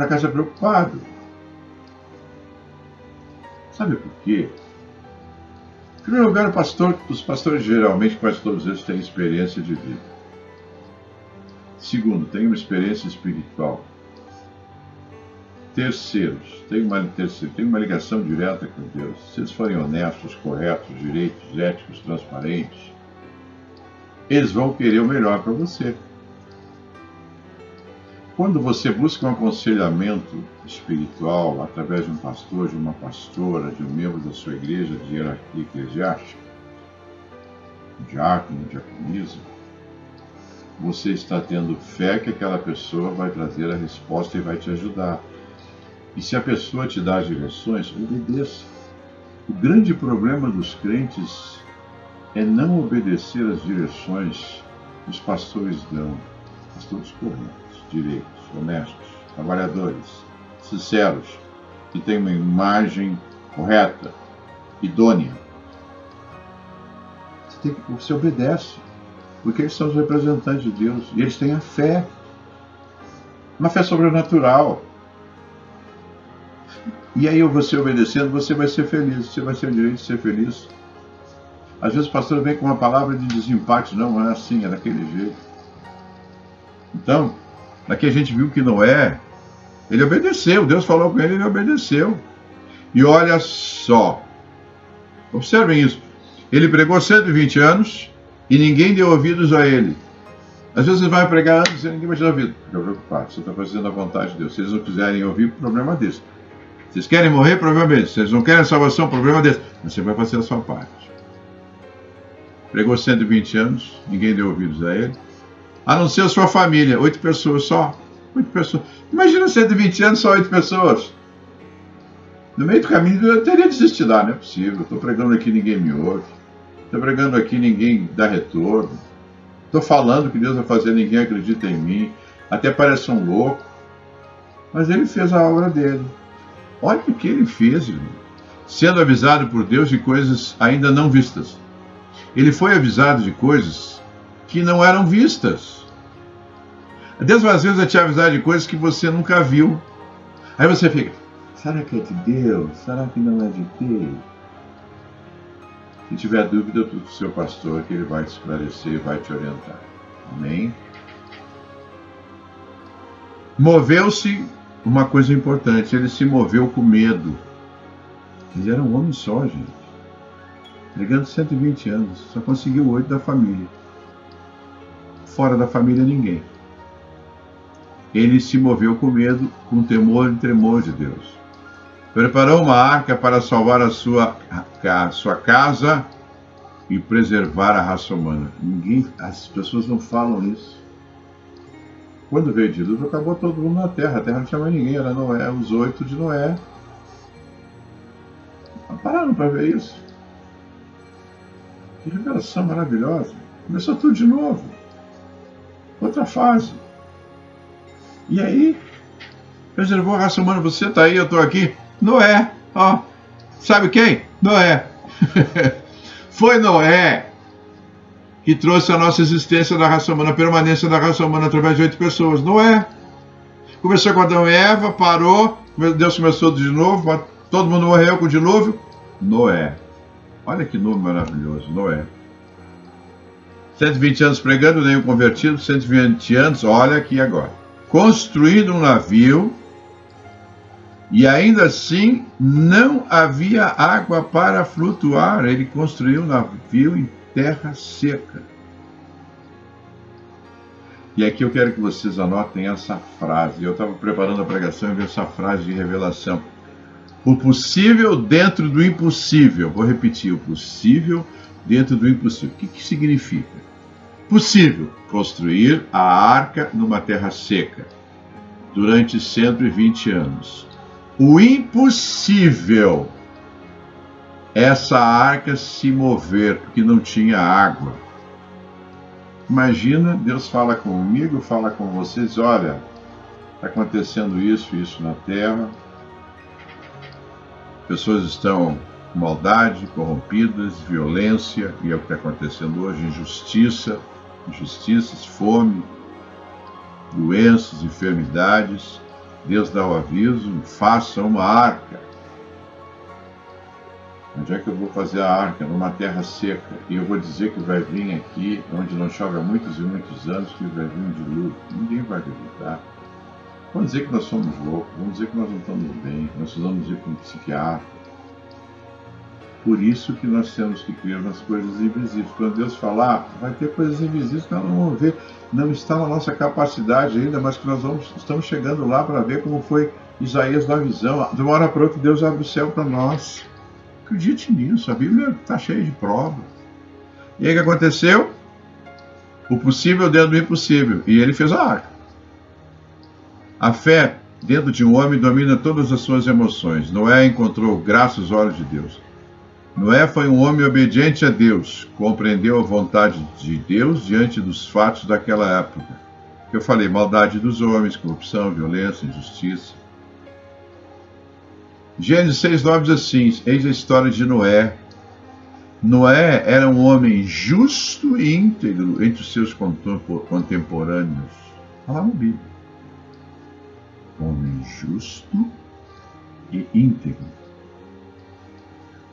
casa preocupado. Sabe por quê? Em primeiro lugar, os pastores geralmente, quase todos eles, têm experiência de vida. Segundo, tem uma experiência espiritual. Terceiro, tem uma ligação direta com Deus. Se eles forem honestos, corretos, direitos, éticos, transparentes, eles vão querer o melhor para você. Quando você busca um aconselhamento espiritual através de um pastor, de uma pastora, de um membro da sua igreja de hierarquia eclesiástica, diácono, diaconisa, você está tendo fé que aquela pessoa vai trazer a resposta e vai te ajudar. E se a pessoa te dá as direções, obedeça. O grande problema dos crentes é não obedecer às direções que os pastores dão. Pastores corretos, direitos, honestos, trabalhadores, sinceros, que têm uma imagem correta, idônea. Você obedece. Porque eles são os representantes de Deus. E eles têm a fé. Uma fé sobrenatural. E aí, você obedecendo, você vai ser feliz. Você vai ter o direito de ser feliz. Às vezes o pastor vem com uma palavra de desempate. Não é assim, é daquele jeito. Então, aqui a gente viu que Noé, ele obedeceu. Deus falou com ele, ele obedeceu. E olha só. Observem isso. Ele pregou 120 anos... e ninguém deu ouvidos a ele. Às vezes você vai pregar anos e ninguém vai te dar ouvido. Fica preocupado, você está fazendo a vontade de Deus. Se eles não quiserem ouvir, problema deles. Se eles querem morrer, problema deles. Se eles não querem a salvação, problema deles. Mas você vai fazer a sua parte. Pregou 120 anos, ninguém deu ouvidos a ele. A não ser a sua família, 8 pessoas só. 8 pessoas. Imagina 120 anos, só 8 pessoas. No meio do caminho eu teria desistido. Não é possível, estou pregando aqui, ninguém me ouve. Estou pregando aqui, ninguém dá retorno. Estou falando que Deus vai fazer, ninguém acredita em mim. Até parece um louco. Mas ele fez a obra dele. Olha o que ele fez, irmão. Sendo avisado por Deus de coisas ainda não vistas. Ele foi avisado de coisas que não eram vistas. Deus às vezes vai te avisar de coisas que você nunca viu. Aí você fica, será que é de Deus? Será que não é de Deus? Se tiver dúvida, do seu pastor, que ele vai te esclarecer e vai te orientar. Amém? Moveu-se, uma coisa importante, ele se moveu com medo. Ele era um homem só, gente. Pregando 120 anos, só conseguiu 8 da família. Fora da família, ninguém. Ele se moveu com medo, com temor e tremor de Deus. Preparou uma arca para salvar a sua casa e preservar a raça humana. As pessoas não falam isso. Quando veio o dilúvio, acabou todo mundo na terra. A terra não tinha mais ninguém, era Noé, os 8 de Noé. Pararam para ver isso. Que revelação maravilhosa. Começou tudo de novo. Outra fase. E aí, preservou a raça humana. Você está aí, eu estou aqui. Noé. Ó, sabe quem? Noé. Foi Noé que trouxe a nossa existência da raça humana, a permanência da raça humana através de 8 pessoas. Noé. Começou com Adão e Eva, parou, Deus começou de novo, todo mundo morreu com o dilúvio. Noé. Olha que nome maravilhoso, Noé. 120 anos pregando, nenhum convertido, 120 anos, olha aqui agora. Construindo um navio, e ainda assim não havia água para flutuar. Ele construiu um navio em terra seca. E aqui eu quero que vocês anotem essa frase. Eu estava preparando a pregação e vi essa frase de revelação. O possível dentro do impossível. Vou repetir, o possível dentro do impossível. O que significa? Possível construir a arca numa terra seca durante 120 anos. O impossível, essa arca se mover, porque não tinha água. Imagina, Deus fala comigo, fala com vocês, olha, está acontecendo isso na terra, pessoas estão com maldade, corrompidas, violência, e é o que está acontecendo hoje, injustiças, fome, doenças, enfermidades. Deus dá o aviso, faça uma arca. Onde é que eu vou fazer a arca? Numa terra seca. E eu vou dizer que vai vir aqui, onde não chove há muitos e muitos anos, que vai vir um dilúvio. Ninguém vai acreditar. Vamos dizer que nós somos loucos, vamos dizer que nós não estamos bem, nós precisamos ir para um psiquiatra. Por isso que nós temos que crer nas coisas invisíveis. Quando Deus falar, vai ter coisas invisíveis que nós não vamos ver. Não está na nossa capacidade ainda, mas que nós estamos chegando lá para ver como foi Isaías na visão. De uma hora para outra, Deus abre o céu para nós. Acredite nisso, a Bíblia está cheia de provas. E aí o que aconteceu? O possível dentro do impossível. E ele fez a arca. A fé dentro de um homem domina todas as suas emoções. Noé encontrou graça aos olhos de Deus. Noé foi um homem obediente a Deus, compreendeu a vontade de Deus diante dos fatos daquela época. Eu falei, maldade dos homens, corrupção, violência, injustiça. Gênesis 6:9 diz assim, eis a história de Noé. Noé era um homem justo e íntegro entre os seus contemporâneos. Fala na Bíblia. Homem justo e íntegro.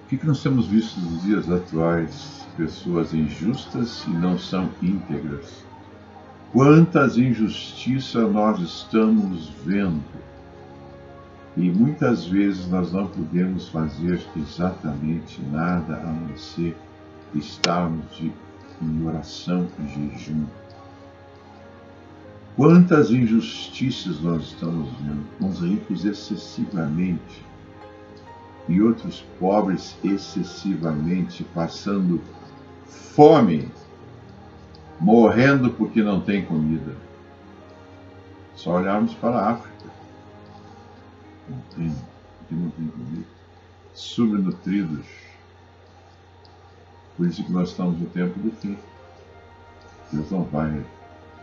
O que nós temos visto nos dias atuais? Pessoas injustas e não são íntegras. Quantas injustiças nós estamos vendo? E muitas vezes nós não podemos fazer exatamente nada a não ser estarmos em oração e jejum. Quantas injustiças nós estamos vendo? Uns ricos excessivamente e outros pobres excessivamente, passando fome, morrendo porque não tem comida. Só olharmos para a África. Não tem comida. Subnutridos. Por isso que nós estamos no tempo do fim. Deus não vai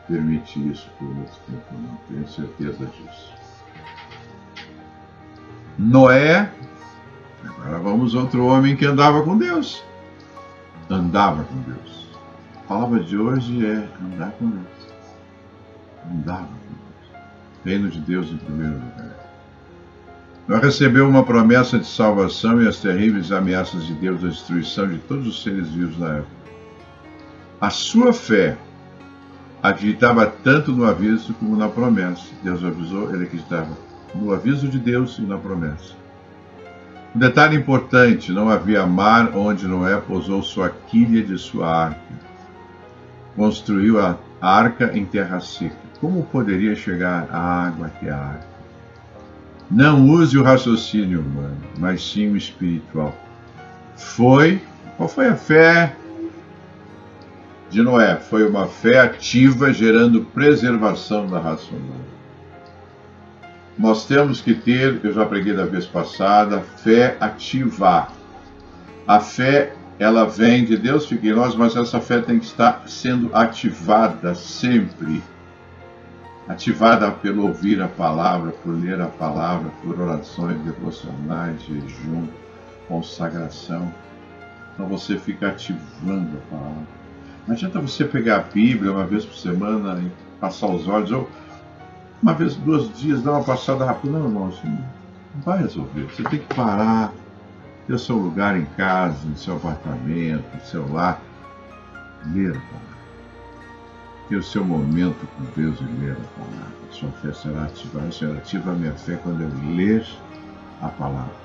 permitir isso por muito tempo, não tenho certeza disso. Noé, agora vamos a outro homem que andava com Deus. Andava com Deus. A palavra de hoje é andar com Deus. Andava com Deus. Reino de Deus em primeiro lugar. Noé recebeu uma promessa de salvação e as terríveis ameaças de Deus da destruição de todos os seres vivos na época. A sua fé acreditava tanto no aviso como na promessa. Deus avisou, ele acreditava no aviso de Deus e na promessa. Um detalhe importante, não havia mar onde Noé pousou sua quilha de sua arca. Construiu a arca em terra seca. Como poderia chegar a água até a arca? Não use o raciocínio humano, mas sim o espiritual. Qual foi a fé de Noé foi uma fé ativa, gerando preservação da raça humana. Nós temos que ter, eu já preguei da vez passada, fé ativa. A fé, ela vem de Deus, fica em nós, mas essa fé tem que estar sendo ativada sempre. Ativada pelo ouvir a palavra, por ler a palavra, por orações devocionais, jejum, consagração. Então você fica ativando a palavra. Não adianta você pegar a Bíblia uma vez por semana e passar os olhos, ou uma vez, 2 dias, dar uma passada rápida. Não, irmão, isso não vai resolver. Você tem que parar, ter o seu lugar em casa, no seu apartamento, no seu lar, ler a palavra. Ter o seu momento com Deus e ler a palavra. A sua fé será ativada. Eu será ativa a minha fé quando eu ler a palavra.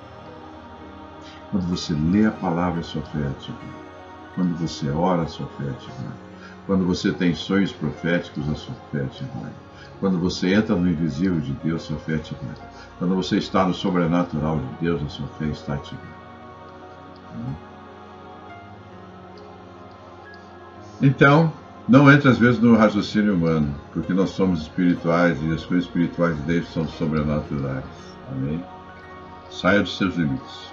Quando você lê a palavra, a sua fé é ativada. Quando você ora, a sua fé é ativada. Quando você tem sonhos proféticos, a sua fé é ativada. Quando você entra no invisível de Deus, a sua fé é ativada. Quando você está no sobrenatural de Deus, a sua fé está ativada. Então, não entre às vezes no raciocínio humano, porque nós somos espirituais e as coisas espirituais de Deus são sobrenaturais. Amém? Saia dos seus limites.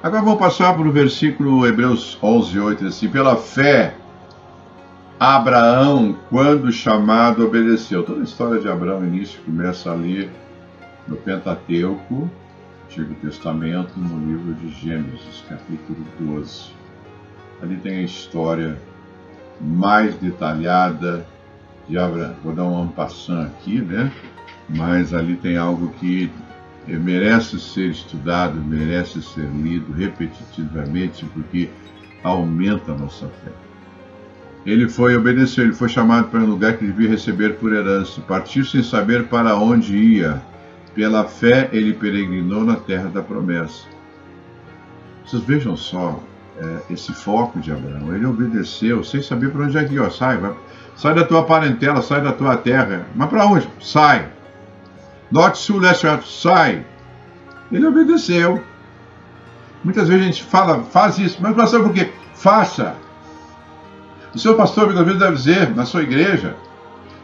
Agora vamos passar para o versículo Hebreus 11:8, assim: pela fé, Abraão, quando chamado, obedeceu. Toda a história de Abraão, início, começa ali no Pentateuco, Antigo Testamento, no livro de Gênesis, capítulo 12. Ali tem a história mais detalhada de Abraão. Vou dar um en passant aqui, né? Mas ali tem algo que merece ser estudado, merece ser lido repetitivamente, porque aumenta a nossa fé. Ele foi obedecer, ele foi chamado para um lugar que devia receber por herança. Partiu sem saber para onde ia. Pela fé, ele peregrinou na terra da promessa. Vocês vejam só esse foco de Abraão. Ele obedeceu sem saber para onde é que ia. Sai da tua parentela, sai da tua terra. Mas para onde? Sai. Norte, sul, leste, oeste, sai. Ele obedeceu. Muitas vezes a gente fala, faz isso, mas pastor, por quê? Faça. O seu pastor muitas vezes deve dizer, na sua igreja,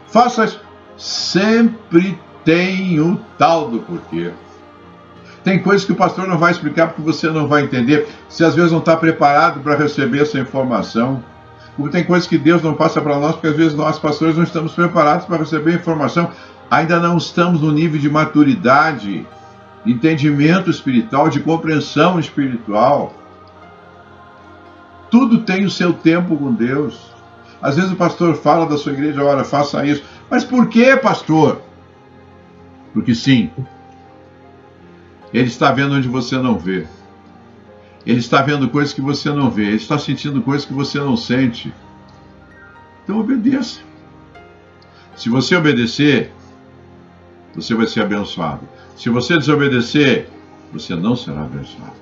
faça isso. Sempre tem o tal do porquê. Tem coisas que o pastor não vai explicar porque você não vai entender. Você às vezes não está preparado para receber essa informação. Como tem coisas que Deus não passa para nós, porque às vezes nós, pastores, não estamos preparados para receber a informação. Ainda não estamos no nível de maturidade, de entendimento espiritual, de compreensão espiritual. Tudo tem o seu tempo com Deus. Às vezes o pastor fala da sua igreja, olha, faça isso. Mas por que, pastor? Porque sim, ele está vendo onde você não vê. Ele está vendo coisas que você não vê. Ele está sentindo coisas que você não sente. Então obedeça. Se você obedecer, você vai ser abençoado. Se você desobedecer, você não será abençoado.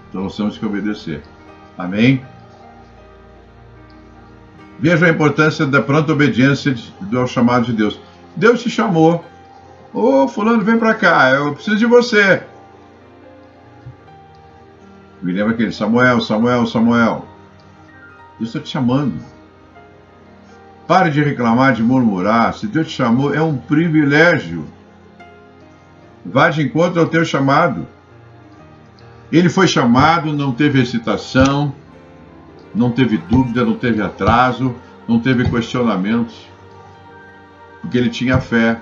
Então nós temos que obedecer. Amém? Veja a importância da pronta obediência ao chamado de Deus. Deus te chamou. Ô, fulano, vem para cá, eu preciso de você. Me lembra aquele Samuel. Deus está te chamando. Pare de reclamar, de murmurar. Se Deus te chamou, é um privilégio. Vá de encontro ao teu chamado. Ele foi chamado, não teve hesitação, não teve dúvida, não teve atraso, não teve questionamentos, porque ele tinha fé.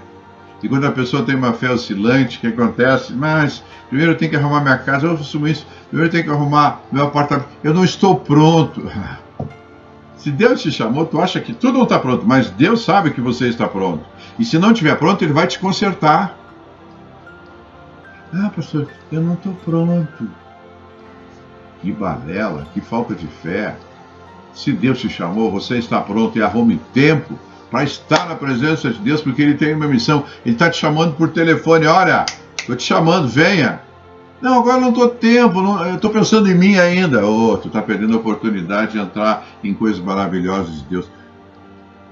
E quando a pessoa tem uma fé oscilante, o que acontece? Mas primeiro eu tenho que arrumar minha casa, eu faço isso, primeiro eu tenho que arrumar meu apartamento, eu não estou pronto. Se Deus te chamou, tu acha que tudo não está pronto, mas Deus sabe que você está pronto. E se não estiver pronto, Ele vai te consertar. Ah, pastor, eu não estou pronto. Que balela, que falta de fé. Se Deus te chamou, você está pronto e arrume tempo para estar na presença de Deus, porque Ele tem uma missão. Ele está te chamando por telefone. Olha, estou te chamando, venha. Não, agora não estou tempo, eu estou pensando em mim ainda. Tu está perdendo a oportunidade de entrar em coisas maravilhosas de Deus.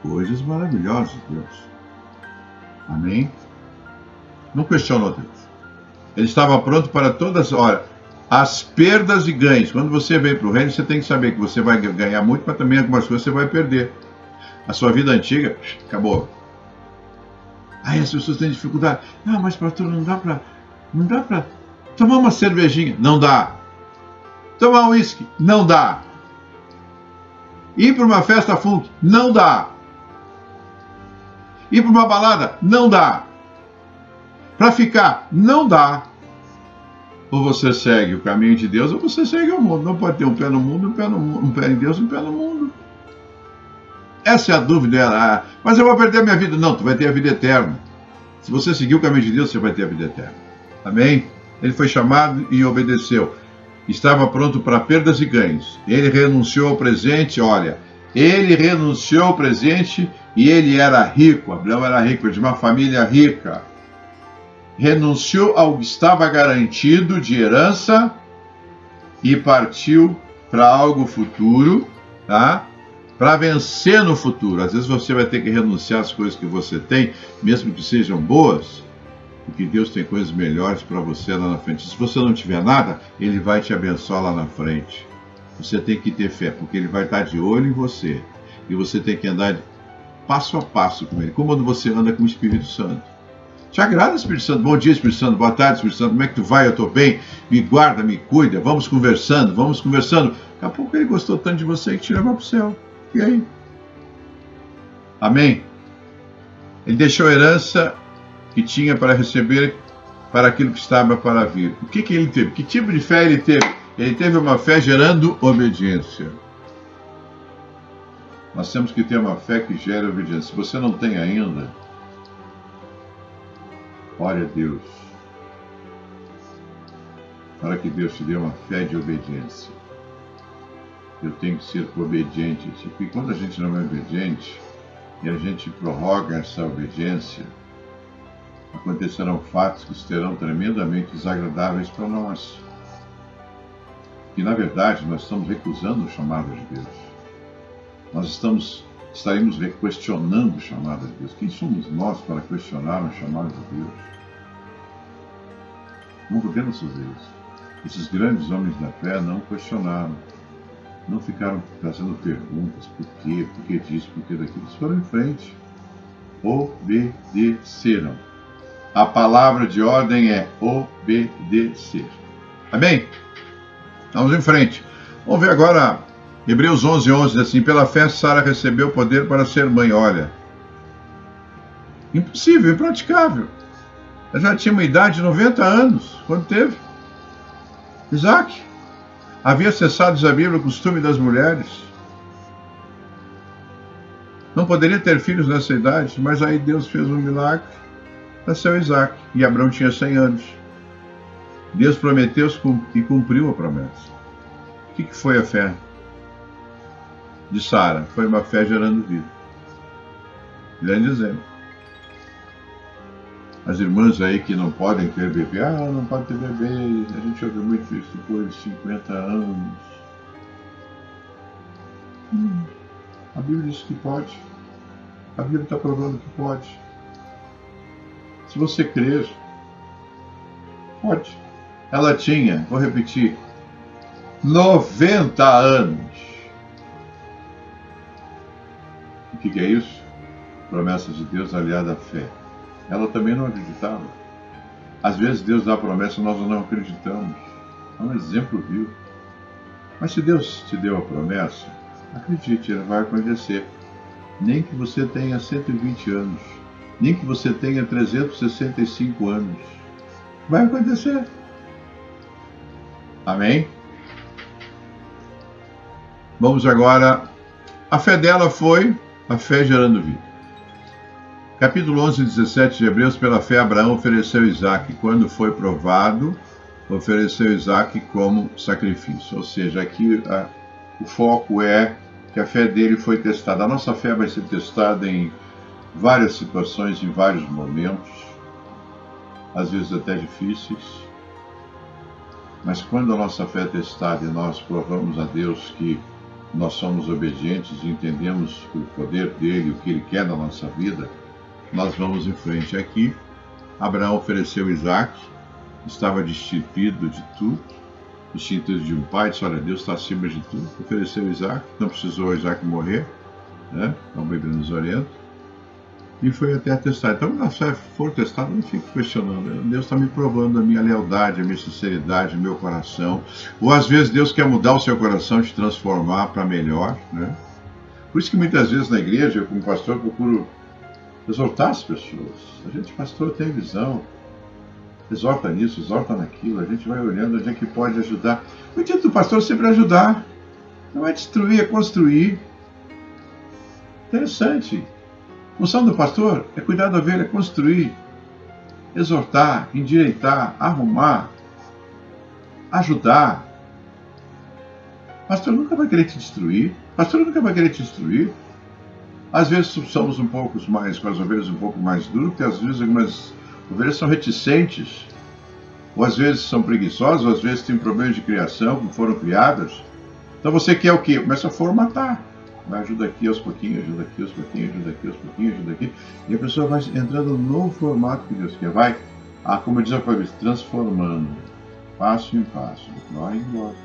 Coisas maravilhosas de Deus. Amém? Não questionou Deus. Ele estava pronto para todas. Olha, as perdas e ganhos. Quando você vem para o reino, você tem que saber que você vai ganhar muito, mas também algumas coisas você vai perder. A sua vida antiga, acabou. Aí as pessoas têm dificuldade. Ah, mas pastor, não dá para tomar uma cervejinha. Não dá. Tomar um uísque. Não dá. Ir para uma festa funk. Não dá. Ir para uma balada. Não dá. Para ficar. Não dá. Ou você segue o caminho de Deus, ou você segue o mundo. Não pode ter um pé no mundo, um pé em Deus, um pé no mundo. Essa é a dúvida. Mas eu vou perder a minha vida. Não, tu vai ter a vida eterna. Se você seguir o caminho de Deus, você vai ter a vida eterna. Amém? Ele foi chamado e obedeceu. Estava pronto para perdas e ganhos. Ele renunciou ao presente, olha. Ele renunciou ao presente e ele era rico. Abraão era rico, de uma família rica. Renunciou ao que estava garantido de herança e partiu para algo futuro, tá? Para vencer no futuro. Às vezes você vai ter que renunciar às coisas que você tem, mesmo que sejam boas, porque Deus tem coisas melhores para você lá na frente. Se você não tiver nada, Ele vai te abençoar lá na frente. Você tem que ter fé, porque Ele vai estar de olho em você. E você tem que andar passo a passo com Ele, como quando você anda com o Espírito Santo. Te agrada, Espírito Santo? Bom dia, Espírito Santo. Boa tarde, Espírito Santo. Como é que tu vai? Eu estou bem. Me guarda, me cuida. Vamos conversando, vamos conversando. Daqui a pouco Ele gostou tanto de você que te leva para o céu. E aí? Amém? Ele deixou a herança que tinha para receber para aquilo que estava para vir. O que ele teve? Que tipo de fé ele teve? Ele teve uma fé gerando obediência. Nós temos que ter uma fé que gera obediência. Se você não tem ainda, ore a Deus, para que Deus te dê uma fé de obediência. Eu tenho que ser obediente. E quando a gente não é obediente, e a gente prorroga essa obediência, acontecerão fatos que serão tremendamente desagradáveis para nós. E, na verdade, nós estamos recusando o chamado de Deus. Nós estaremos questionando o chamado de Deus. Quem somos nós para questionar o chamado de Deus? Não podemos fazer isso. Esses grandes homens da fé não questionaram. Não ficaram fazendo perguntas, por quê, por que disso, por que daquilo. Eles foram em frente. Obedeceram. A palavra de ordem é obedecer. Amém? Vamos em frente. Vamos ver agora Hebreus 11:11, diz assim: pela fé Sara recebeu o poder para ser mãe. Olha, impossível, impraticável. Ela já tinha uma idade de 90 anos, quando teve Isaac. Havia cessado, diz a Bíblia, o costume das mulheres. Não poderia ter filhos nessa idade, mas aí Deus fez um milagre. Nasceu Isaac, e Abraão tinha 100 anos. Deus prometeu e cumpriu a promessa. O que foi a fé de Sara? Foi uma fé gerando vida. Grande exemplo. As irmãs aí que não podem ter bebê, não pode ter bebê, a gente ouve muito isso depois de 50 anos. A Bíblia diz que pode. A Bíblia está provando que pode. Se você crer, pode. Ela tinha, vou repetir, 90 anos. O que é isso? Promessa de Deus aliada à fé. Ela também não acreditava. Às vezes Deus dá a promessa e nós não acreditamos. É um exemplo vivo. Mas se Deus te deu a promessa, acredite, ela vai acontecer. Nem que você tenha 120 anos, nem que você tenha 365 anos, vai acontecer. Amém? Vamos agora. A fé dela foi a fé gerando vida. Capítulo 11, 17 de Hebreus, pela fé Abraão ofereceu Isaac. Quando foi provado, ofereceu Isaac como sacrifício. Ou seja, aqui o foco é que a fé dele foi testada. A nossa fé vai ser testada em várias situações, em vários momentos, às vezes até difíceis. Mas quando a nossa fé é testada e nós provamos a Deus que nós somos obedientes e entendemos o poder dele, o que ele quer na nossa vida, nós vamos em frente. Aqui, Abraão ofereceu Isaac, estava destituído de tudo, no sentido de um pai, disse, olha, Deus está acima de tudo, ofereceu Isaac, não precisou Isaac morrer, né? Como a Bíblia nos orienta, e foi até testado. Então, quando a fé for testada, eu não fico questionando, Deus está me provando a minha lealdade, a minha sinceridade, o meu coração, ou às vezes Deus quer mudar o seu coração, te transformar para melhor, né? Por isso que muitas vezes na igreja, eu como pastor, procuro exortar as pessoas. A gente, pastor, tem visão, exorta nisso, exorta naquilo, a gente vai olhando onde é que pode ajudar. O intuito do pastor é sempre ajudar, não é destruir, é construir. Interessante. A função do pastor é cuidar da ovelha, é construir, exortar, endireitar, arrumar, ajudar. O pastor nunca vai querer te destruir. O pastor nunca vai querer te destruir. Às vezes somos um pouco mais, com as ovelhas um pouco mais duros, porque às vezes algumas ovelhas são reticentes, ou às vezes são preguiçosas, ou às vezes têm problemas de criação, como foram criadas. Então você quer o quê? Começa a formatar. Vai, ajuda aqui aos pouquinhos, ajuda aqui aos pouquinhos, ajuda aqui aos pouquinhos, ajuda aqui. E a pessoa vai entrando no novo formato que Deus quer. Vai, como diz a Bíblia, transformando, passo em passo, de glória em glória.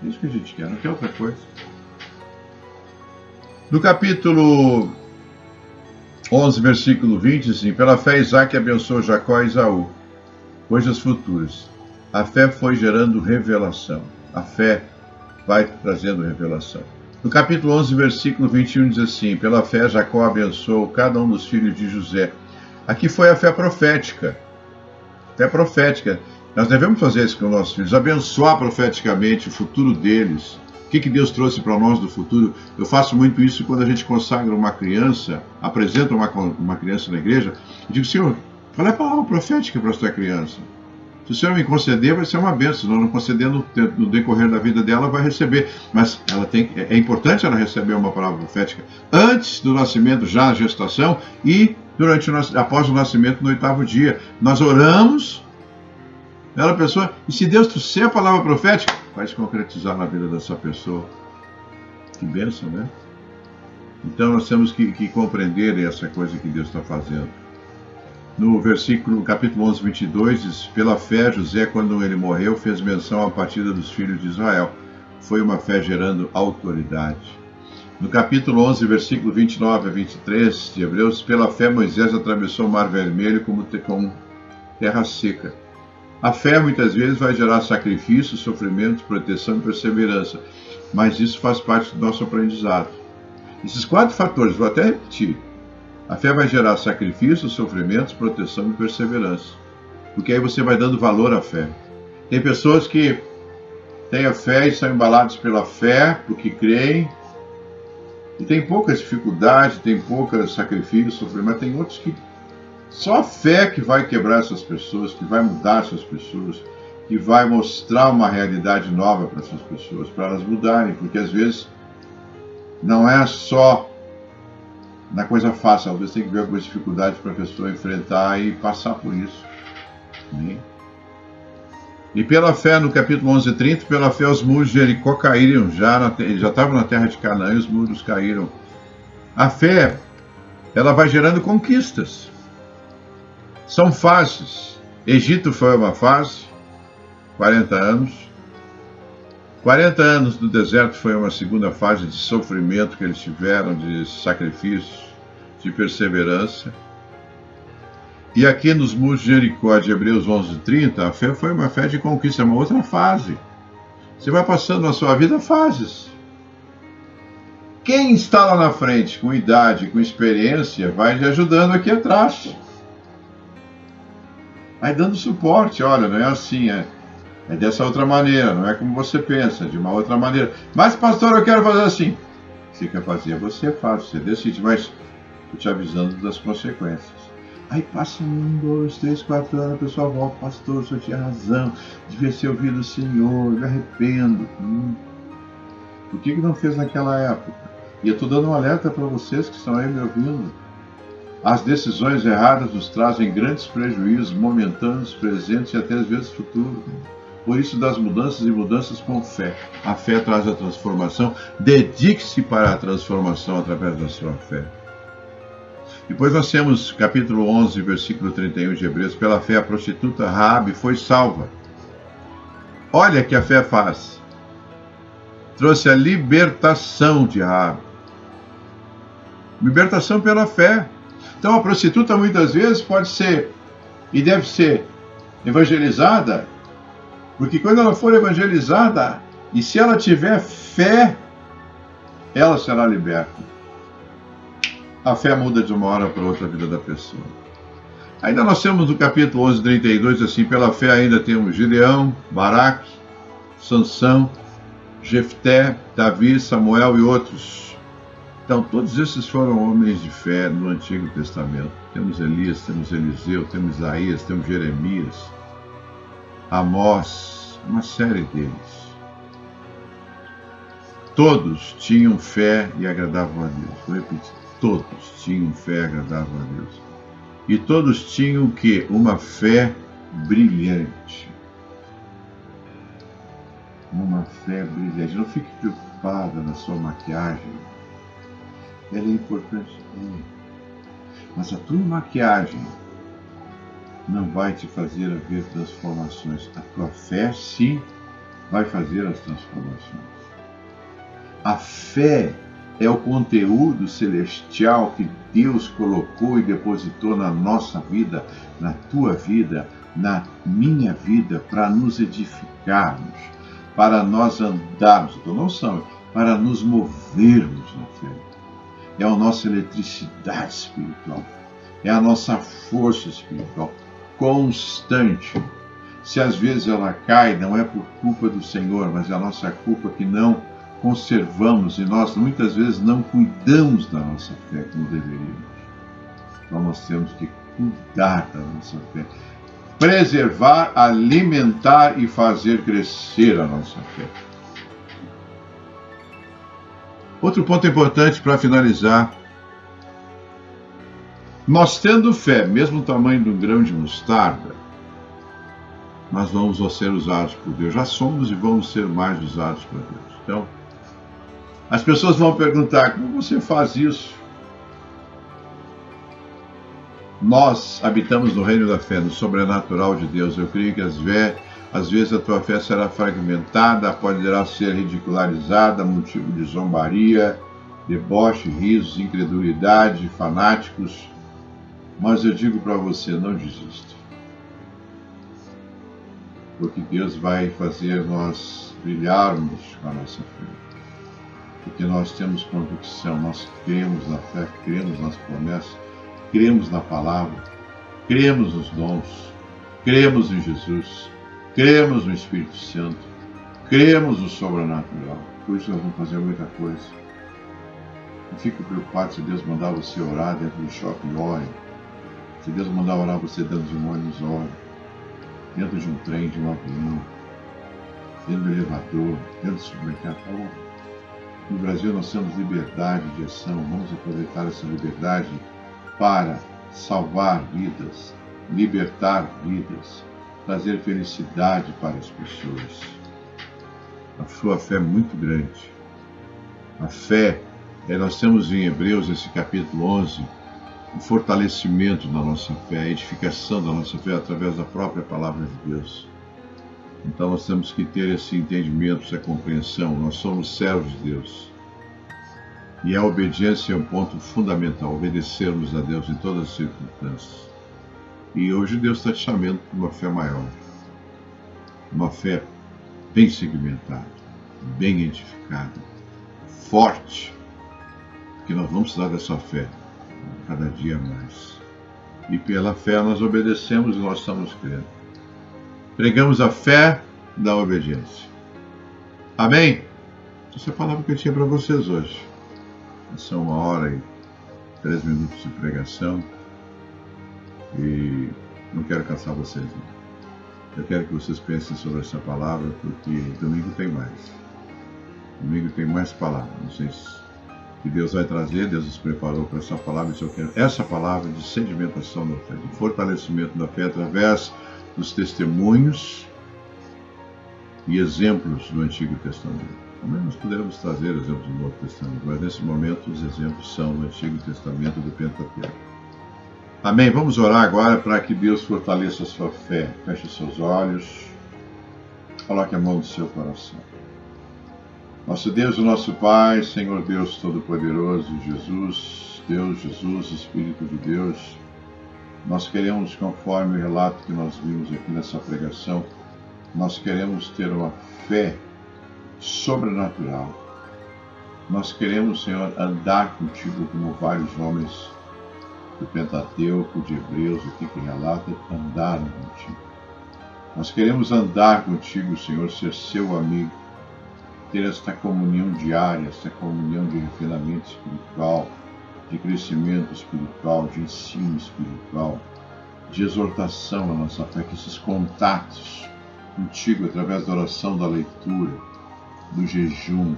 É isso que a gente quer, não quer outra coisa. No capítulo 11, versículo 20, assim, pela fé Isaac abençoou Jacó e Esaú, coisas futuras. A fé foi gerando revelação. A fé vai trazendo revelação. No capítulo 11, versículo 21, diz assim, pela fé Jacó abençoou cada um dos filhos de José. Aqui foi a fé profética. Fé profética. Nós devemos fazer isso com os nossos filhos, abençoar profeticamente o futuro deles. O que Deus trouxe para nós do futuro? Eu faço muito isso quando a gente consagra uma criança, apresenta uma criança na igreja, eu digo, Senhor, qual é a palavra profética para esta criança? Se o Senhor me conceder, vai ser uma bênção. Se não conceder no decorrer da vida dela, vai receber. Mas é importante ela receber uma palavra profética antes do nascimento, já na gestação, e após o nascimento, no 8º dia. Nós oramos pela pessoa, e se Deus trouxer a palavra profética, vai se concretizar na vida dessa pessoa. Que bênção, né? Então nós temos que compreender essa coisa que Deus está fazendo. No capítulo 11, 22, diz, pela fé, José, quando ele morreu, fez menção à partida dos filhos de Israel. Foi uma fé gerando autoridade. No capítulo 11, versículo 29 a 23 de Hebreus, pela fé, Moisés atravessou o Mar Vermelho como terra seca. A fé, muitas vezes, vai gerar sacrifício, sofrimento, proteção e perseverança. Mas isso faz parte do nosso aprendizado. Esses 4 fatores, vou até repetir. A fé vai gerar sacrifício, sofrimentos, proteção e perseverança. Porque aí você vai dando valor à fé. Tem pessoas que têm a fé e são embaladas pela fé, porque creem. E tem poucas dificuldades, tem poucos sacrifícios, sofrimento. Tem outros que só a fé que vai quebrar essas pessoas, que vai mudar essas pessoas, que vai mostrar uma realidade nova para essas pessoas, para elas mudarem. Porque às vezes não é só na coisa fácil, às vezes tem que ver algumas dificuldades para a pessoa enfrentar e passar por isso. E pela fé, no capítulo 11:30, pela fé os muros de Jericó caíram, já estavam na terra de Canaã e os muros caíram. A fé, ela vai gerando conquistas. São fases. Egito foi uma fase, 40 anos. 40 anos no deserto foi uma segunda fase de sofrimento que eles tiveram, de sacrifício, de perseverança. E aqui nos muros de Jericó, de Hebreus 11:30, a fé foi uma fé de conquista, uma outra fase. Você vai passando na sua vida fases. Quem está lá na frente, com idade, com experiência, vai lhe ajudando aqui atrás. Vai dando suporte, olha, não é assim, é dessa outra maneira, não é como você pensa, de uma outra maneira. Mas, pastor, eu quero fazer assim. O que você quer fazer? Você faz, você decide, mas estou te avisando das consequências. Aí passa 1, 2, 3, 4 anos, a pessoa volta, pastor, o senhor tinha razão, devia ser ouvido o Senhor, me arrependo. Por que não fez naquela época? E eu estou dando um alerta para vocês que estão aí me ouvindo. As decisões erradas nos trazem grandes prejuízos momentâneos, presentes e até às vezes futuros. Por isso, das mudanças e mudanças com fé. A fé traz a transformação. Dedique-se para a transformação através da sua fé. Depois nós temos capítulo 11, versículo 31 de Hebreus. Pela fé, a prostituta Raabe foi salva. Olha o que a fé faz. Trouxe a libertação de Raabe. Libertação pela fé. Então a prostituta muitas vezes pode ser e deve ser evangelizada, porque quando ela for evangelizada, e se ela tiver fé, ela será liberta. A fé muda de uma hora para outra a vida da pessoa. Ainda nós temos no capítulo 11, 32, assim, pela fé ainda temos Gideão, Baraque, Sansão, Jefté, Davi, Samuel e outros. Então, todos esses foram homens de fé no Antigo Testamento. Temos Elias, temos Eliseu, temos Isaías, temos Jeremias, Amós, uma série deles. Todos tinham fé e agradavam a Deus. Vou repetir, todos tinham fé e agradavam a Deus. E todos tinham o quê? Uma fé brilhante. Uma fé brilhante. Não fique preocupada na sua maquiagem. Ela é importante também. Mas a tua maquiagem não vai te fazer haver transformações. A tua fé, sim, vai fazer as transformações. A fé é o conteúdo celestial que Deus colocou e depositou na nossa vida, na tua vida, na minha vida, para nos edificarmos, para nós andarmos, então não são, para nos movermos na fé. É a nossa eletricidade espiritual, é a nossa força espiritual constante. Se às vezes ela cai, não é por culpa do Senhor, mas é a nossa culpa que não conservamos e nós muitas vezes não cuidamos da nossa fé como deveríamos. Então nós temos que cuidar da nossa fé, preservar, alimentar e fazer crescer a nossa fé. Outro ponto importante para finalizar: nós tendo fé, mesmo o tamanho de um grão de mostarda, nós vamos ser usados por Deus. Já somos e vamos ser mais usados por Deus. Então, as pessoas vão perguntar: como você faz isso? Nós habitamos no reino da fé, no sobrenatural de Deus. Eu creio que às vezes a tua fé será fragmentada, poderá ser ridicularizada, motivo de zombaria, deboche, risos, incredulidade, fanáticos. Mas eu digo para você, não desista. Porque Deus vai fazer nós brilharmos com a nossa fé. Porque nós temos convicção, nós cremos na fé, cremos nas promessas, cremos na palavra, cremos nos dons, cremos em Jesus, cremos no Espírito Santo, cremos no sobrenatural. Por isso nós vamos fazer muita coisa. Não fique preocupado se Deus mandar você orar dentro do shopping, ore. Se Deus mandar orar você dentro de um ônibus, ore. Dentro de um trem, de um avião, dentro do elevador, dentro do supermercado, ore. No Brasil nós temos liberdade de ação. Vamos aproveitar essa liberdade para salvar vidas, libertar vidas, trazer felicidade para as pessoas. A sua fé é muito grande. A fé, nós temos em Hebreus, esse capítulo 11, o fortalecimento da nossa fé, a edificação da nossa fé através da própria palavra de Deus. Então nós temos que ter esse entendimento, essa compreensão. Nós somos servos de Deus. E a obediência é um ponto fundamental, obedecermos a Deus em todas as circunstâncias. E hoje Deus está te chamando para uma fé maior. Uma fé bem segmentada, bem edificada, forte. Porque nós vamos precisar dessa fé cada dia mais. E pela fé nós obedecemos e nós estamos crendo. Pregamos a fé da obediência. Amém? Essa é a palavra que eu tinha para vocês hoje. São 1h03 de pregação. E não quero cansar vocês. Não. Eu quero que vocês pensem sobre essa palavra, porque domingo tem mais. Domingo tem mais palavras. Não sei se que Deus vai trazer. Deus nos preparou para essa palavra. Eu quero essa palavra de sedimentação da fé, de fortalecimento da fé através dos testemunhos e exemplos do Antigo Testamento. Também nós poderemos trazer exemplos do Novo Testamento, mas nesse momento os exemplos são do Antigo Testamento, do Pentateuco. Amém? Vamos orar agora para que Deus fortaleça a sua fé. Feche seus olhos. Coloque a mão no seu coração. Nosso Deus e nosso Pai, Senhor Deus Todo-Poderoso, Jesus, Deus, Jesus, Espírito de Deus, nós queremos, conforme o relato que nós vimos aqui nessa pregação, nós queremos ter uma fé sobrenatural. Nós queremos, Senhor, andar contigo como vários homens do Pentateuco, de Hebreus, aqui que relata, andaram contigo. Nós queremos andar contigo, Senhor, ser seu amigo, ter esta comunhão diária, esta comunhão de refinamento espiritual, de crescimento espiritual, de ensino espiritual, de exortação à nossa fé, que esses contatos contigo, através da oração, da leitura, do jejum,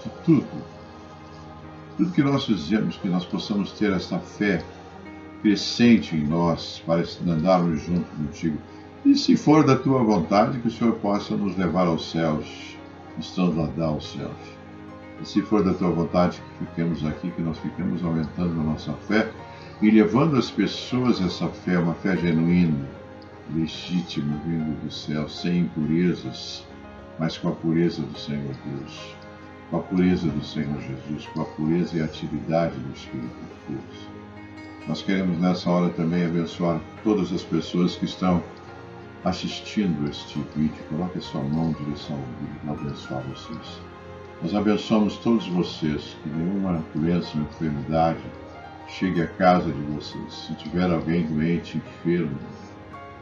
de tudo que nós fizemos, que nós possamos ter esta fé crescente em nós, para andarmos junto contigo. E se for da tua vontade, que o Senhor possa nos levar aos céus, estando lá aos céus. E se for da tua vontade que fiquemos aqui, que nós fiquemos aumentando a nossa fé e levando as pessoas essa fé, uma fé genuína, legítima, vindo do céu, sem impurezas, mas com a pureza do Senhor Deus, com a pureza do Senhor Jesus, com a pureza e a atividade do Espírito de Deus. Nós queremos nessa hora também abençoar todas as pessoas que estão assistindo este vídeo. Coloque a sua mão em direção ao vídeo para abençoar vocês. Nós abençoamos todos vocês, que nenhuma doença ou enfermidade chegue à casa de vocês. Se tiver alguém doente, enfermo,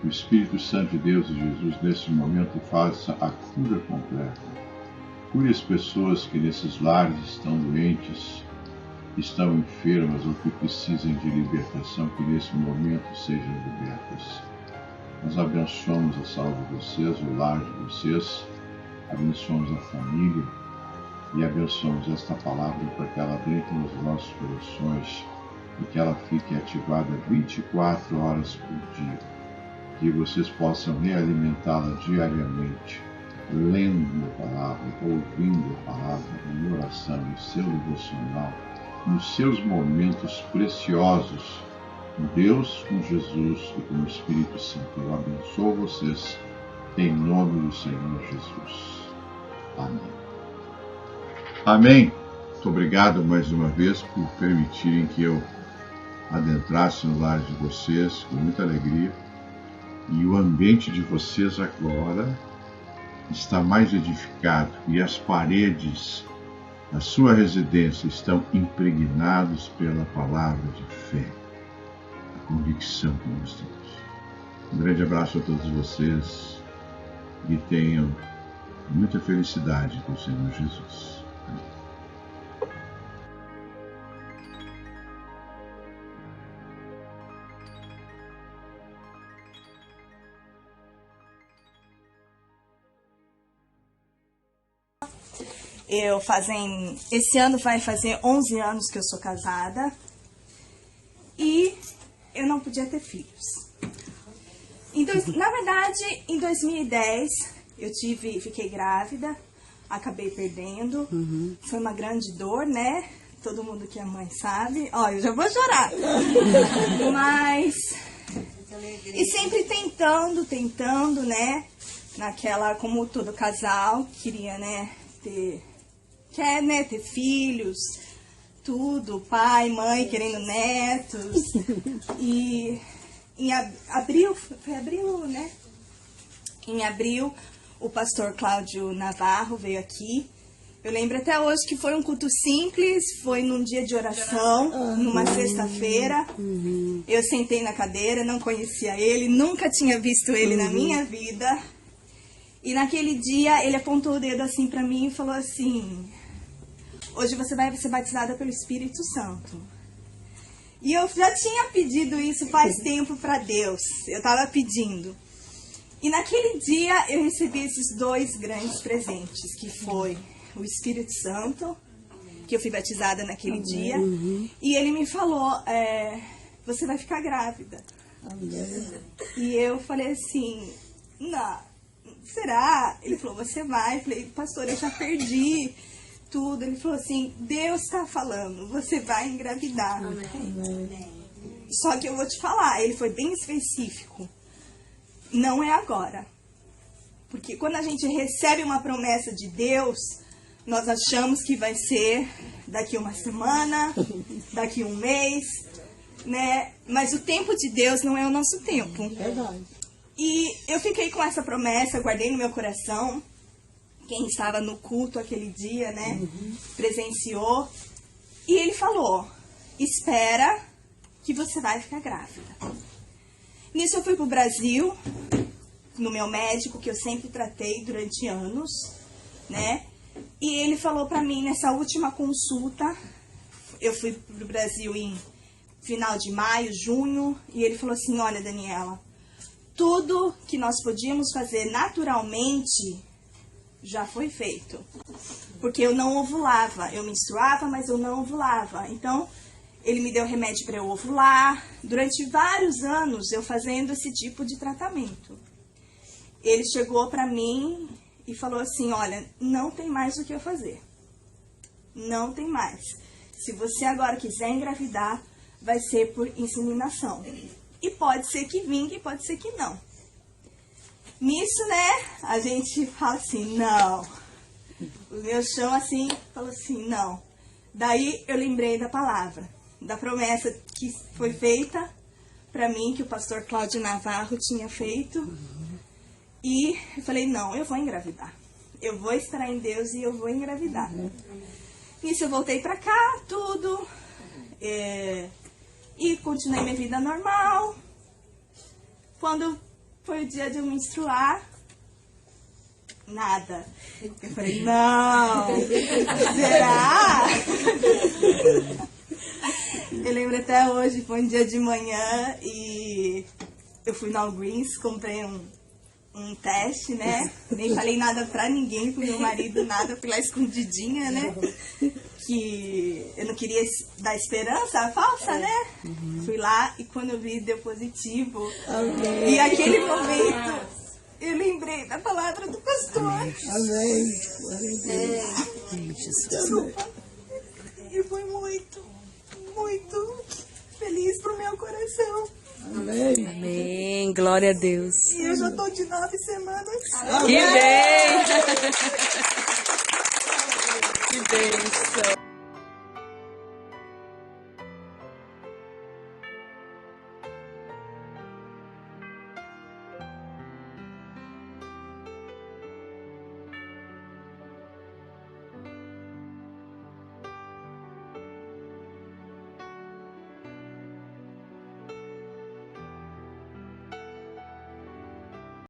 o Espírito Santo de Deus e Jesus nesse momento faça a cura completa. Cure as pessoas que nesses lares estão doentes, estão enfermas ou que precisem de libertação, que nesse momento sejam libertas. Nós abençoamos a saúde de vocês, o lar de vocês, abençoamos a família e abençoamos esta palavra para que ela entre nos nossos corações e que ela fique ativada 24 horas por dia. Que vocês possam realimentá-la diariamente, lendo a palavra, ouvindo a palavra, em oração, no seu devocional, nos seus momentos preciosos, com Deus, com Jesus e com o Espírito Santo. Eu abençoo vocês, em nome do Senhor Jesus. Amém. Amém. Muito obrigado mais uma vez por permitirem que eu adentrasse no lar de vocês com muita alegria. E o ambiente de vocês agora está mais edificado e as paredes da sua residência estão impregnadas pela palavra de fé, a convicção que nós temos. Um grande abraço a todos vocês e tenham muita felicidade com o Senhor Jesus. Amém. Esse ano vai fazer 11 anos que eu sou casada e eu não podia ter filhos. Na verdade, em 2010 eu fiquei grávida, acabei perdendo. Foi uma grande dor, né? Todo mundo que é mãe sabe. Ó, eu já vou chorar. Mas e sempre tentando, né? Naquela, como todo casal queria, né? Ter filhos, tudo, pai, mãe querendo netos. E em abril, foi abril, né? Em abril, o pastor Cláudio Navarro veio aqui. Eu lembro até hoje que foi um culto simples, foi num dia de oração, numa sexta-feira. Eu sentei na cadeira, não conhecia ele, nunca tinha visto ele na minha vida. E naquele dia ele apontou o dedo assim pra mim e falou assim: hoje você vai ser batizada pelo Espírito Santo. E eu já tinha pedido isso faz tempo pra Deus, eu tava pedindo. E naquele dia eu recebi esses dois grandes presentes, que foi o Espírito Santo, que eu fui batizada naquele dia, e ele me falou, você vai ficar grávida. E eu falei assim, não, será? Ele falou, você vai. Eu falei, pastor, eu já perdi tudo. Ele falou assim, Deus está falando, você vai engravidar. Amém. Só que eu vou te falar, ele foi bem específico, não é agora. Porque quando a gente recebe uma promessa de Deus, nós achamos que vai ser daqui uma semana, daqui um mês, né? Mas o tempo de Deus não é o nosso tempo. Verdade. E eu fiquei com essa promessa, guardei no meu coração. Quem estava no culto aquele dia, né? Presenciou. E ele falou, espera que você vai ficar grávida. Nisso eu fui pro Brasil, no meu médico, que eu sempre tratei durante anos, né? E ele falou pra mim, nessa última consulta, eu fui pro Brasil em final de maio, junho, e ele falou assim, olha, Daniela, tudo que nós podíamos fazer naturalmente já foi feito. Porque eu não ovulava, eu menstruava, mas eu não ovulava. Então, ele me deu remédio para eu ovular. Durante vários anos, eu fazendo esse tipo de tratamento. Ele chegou para mim e falou assim, olha, não tem mais o que eu fazer. Não tem mais. Se você agora quiser engravidar, vai ser por inseminação. E pode ser que vingue, pode ser que não. Nisso, né, a gente fala assim, não. O meu chão, assim, falou assim, não. Daí eu lembrei da palavra, da promessa que foi feita pra mim, que o pastor Cláudio Navarro tinha feito. E eu falei, não, eu vou engravidar. Eu vou esperar em Deus e eu vou engravidar. Nisso eu voltei pra cá, tudo. E continuei minha vida normal. Quando foi o dia de eu menstruar, nada. Eu falei, não, será? Eu lembro até hoje, foi um dia de manhã e eu fui na Walgreens, comprei um teste, né? Nem falei nada pra ninguém, pro meu marido, nada, fui lá escondidinha, né? Que eu não queria dar esperança falsa, né? Fui lá e quando eu vi, deu positivo. Amém. E aquele momento, eu lembrei da palavra do pastor. Amém. E foi muito, muito feliz pro meu coração. Amém. Amém. Glória a Deus. E eu já tô de 9 semanas. Que bem! Que bênção!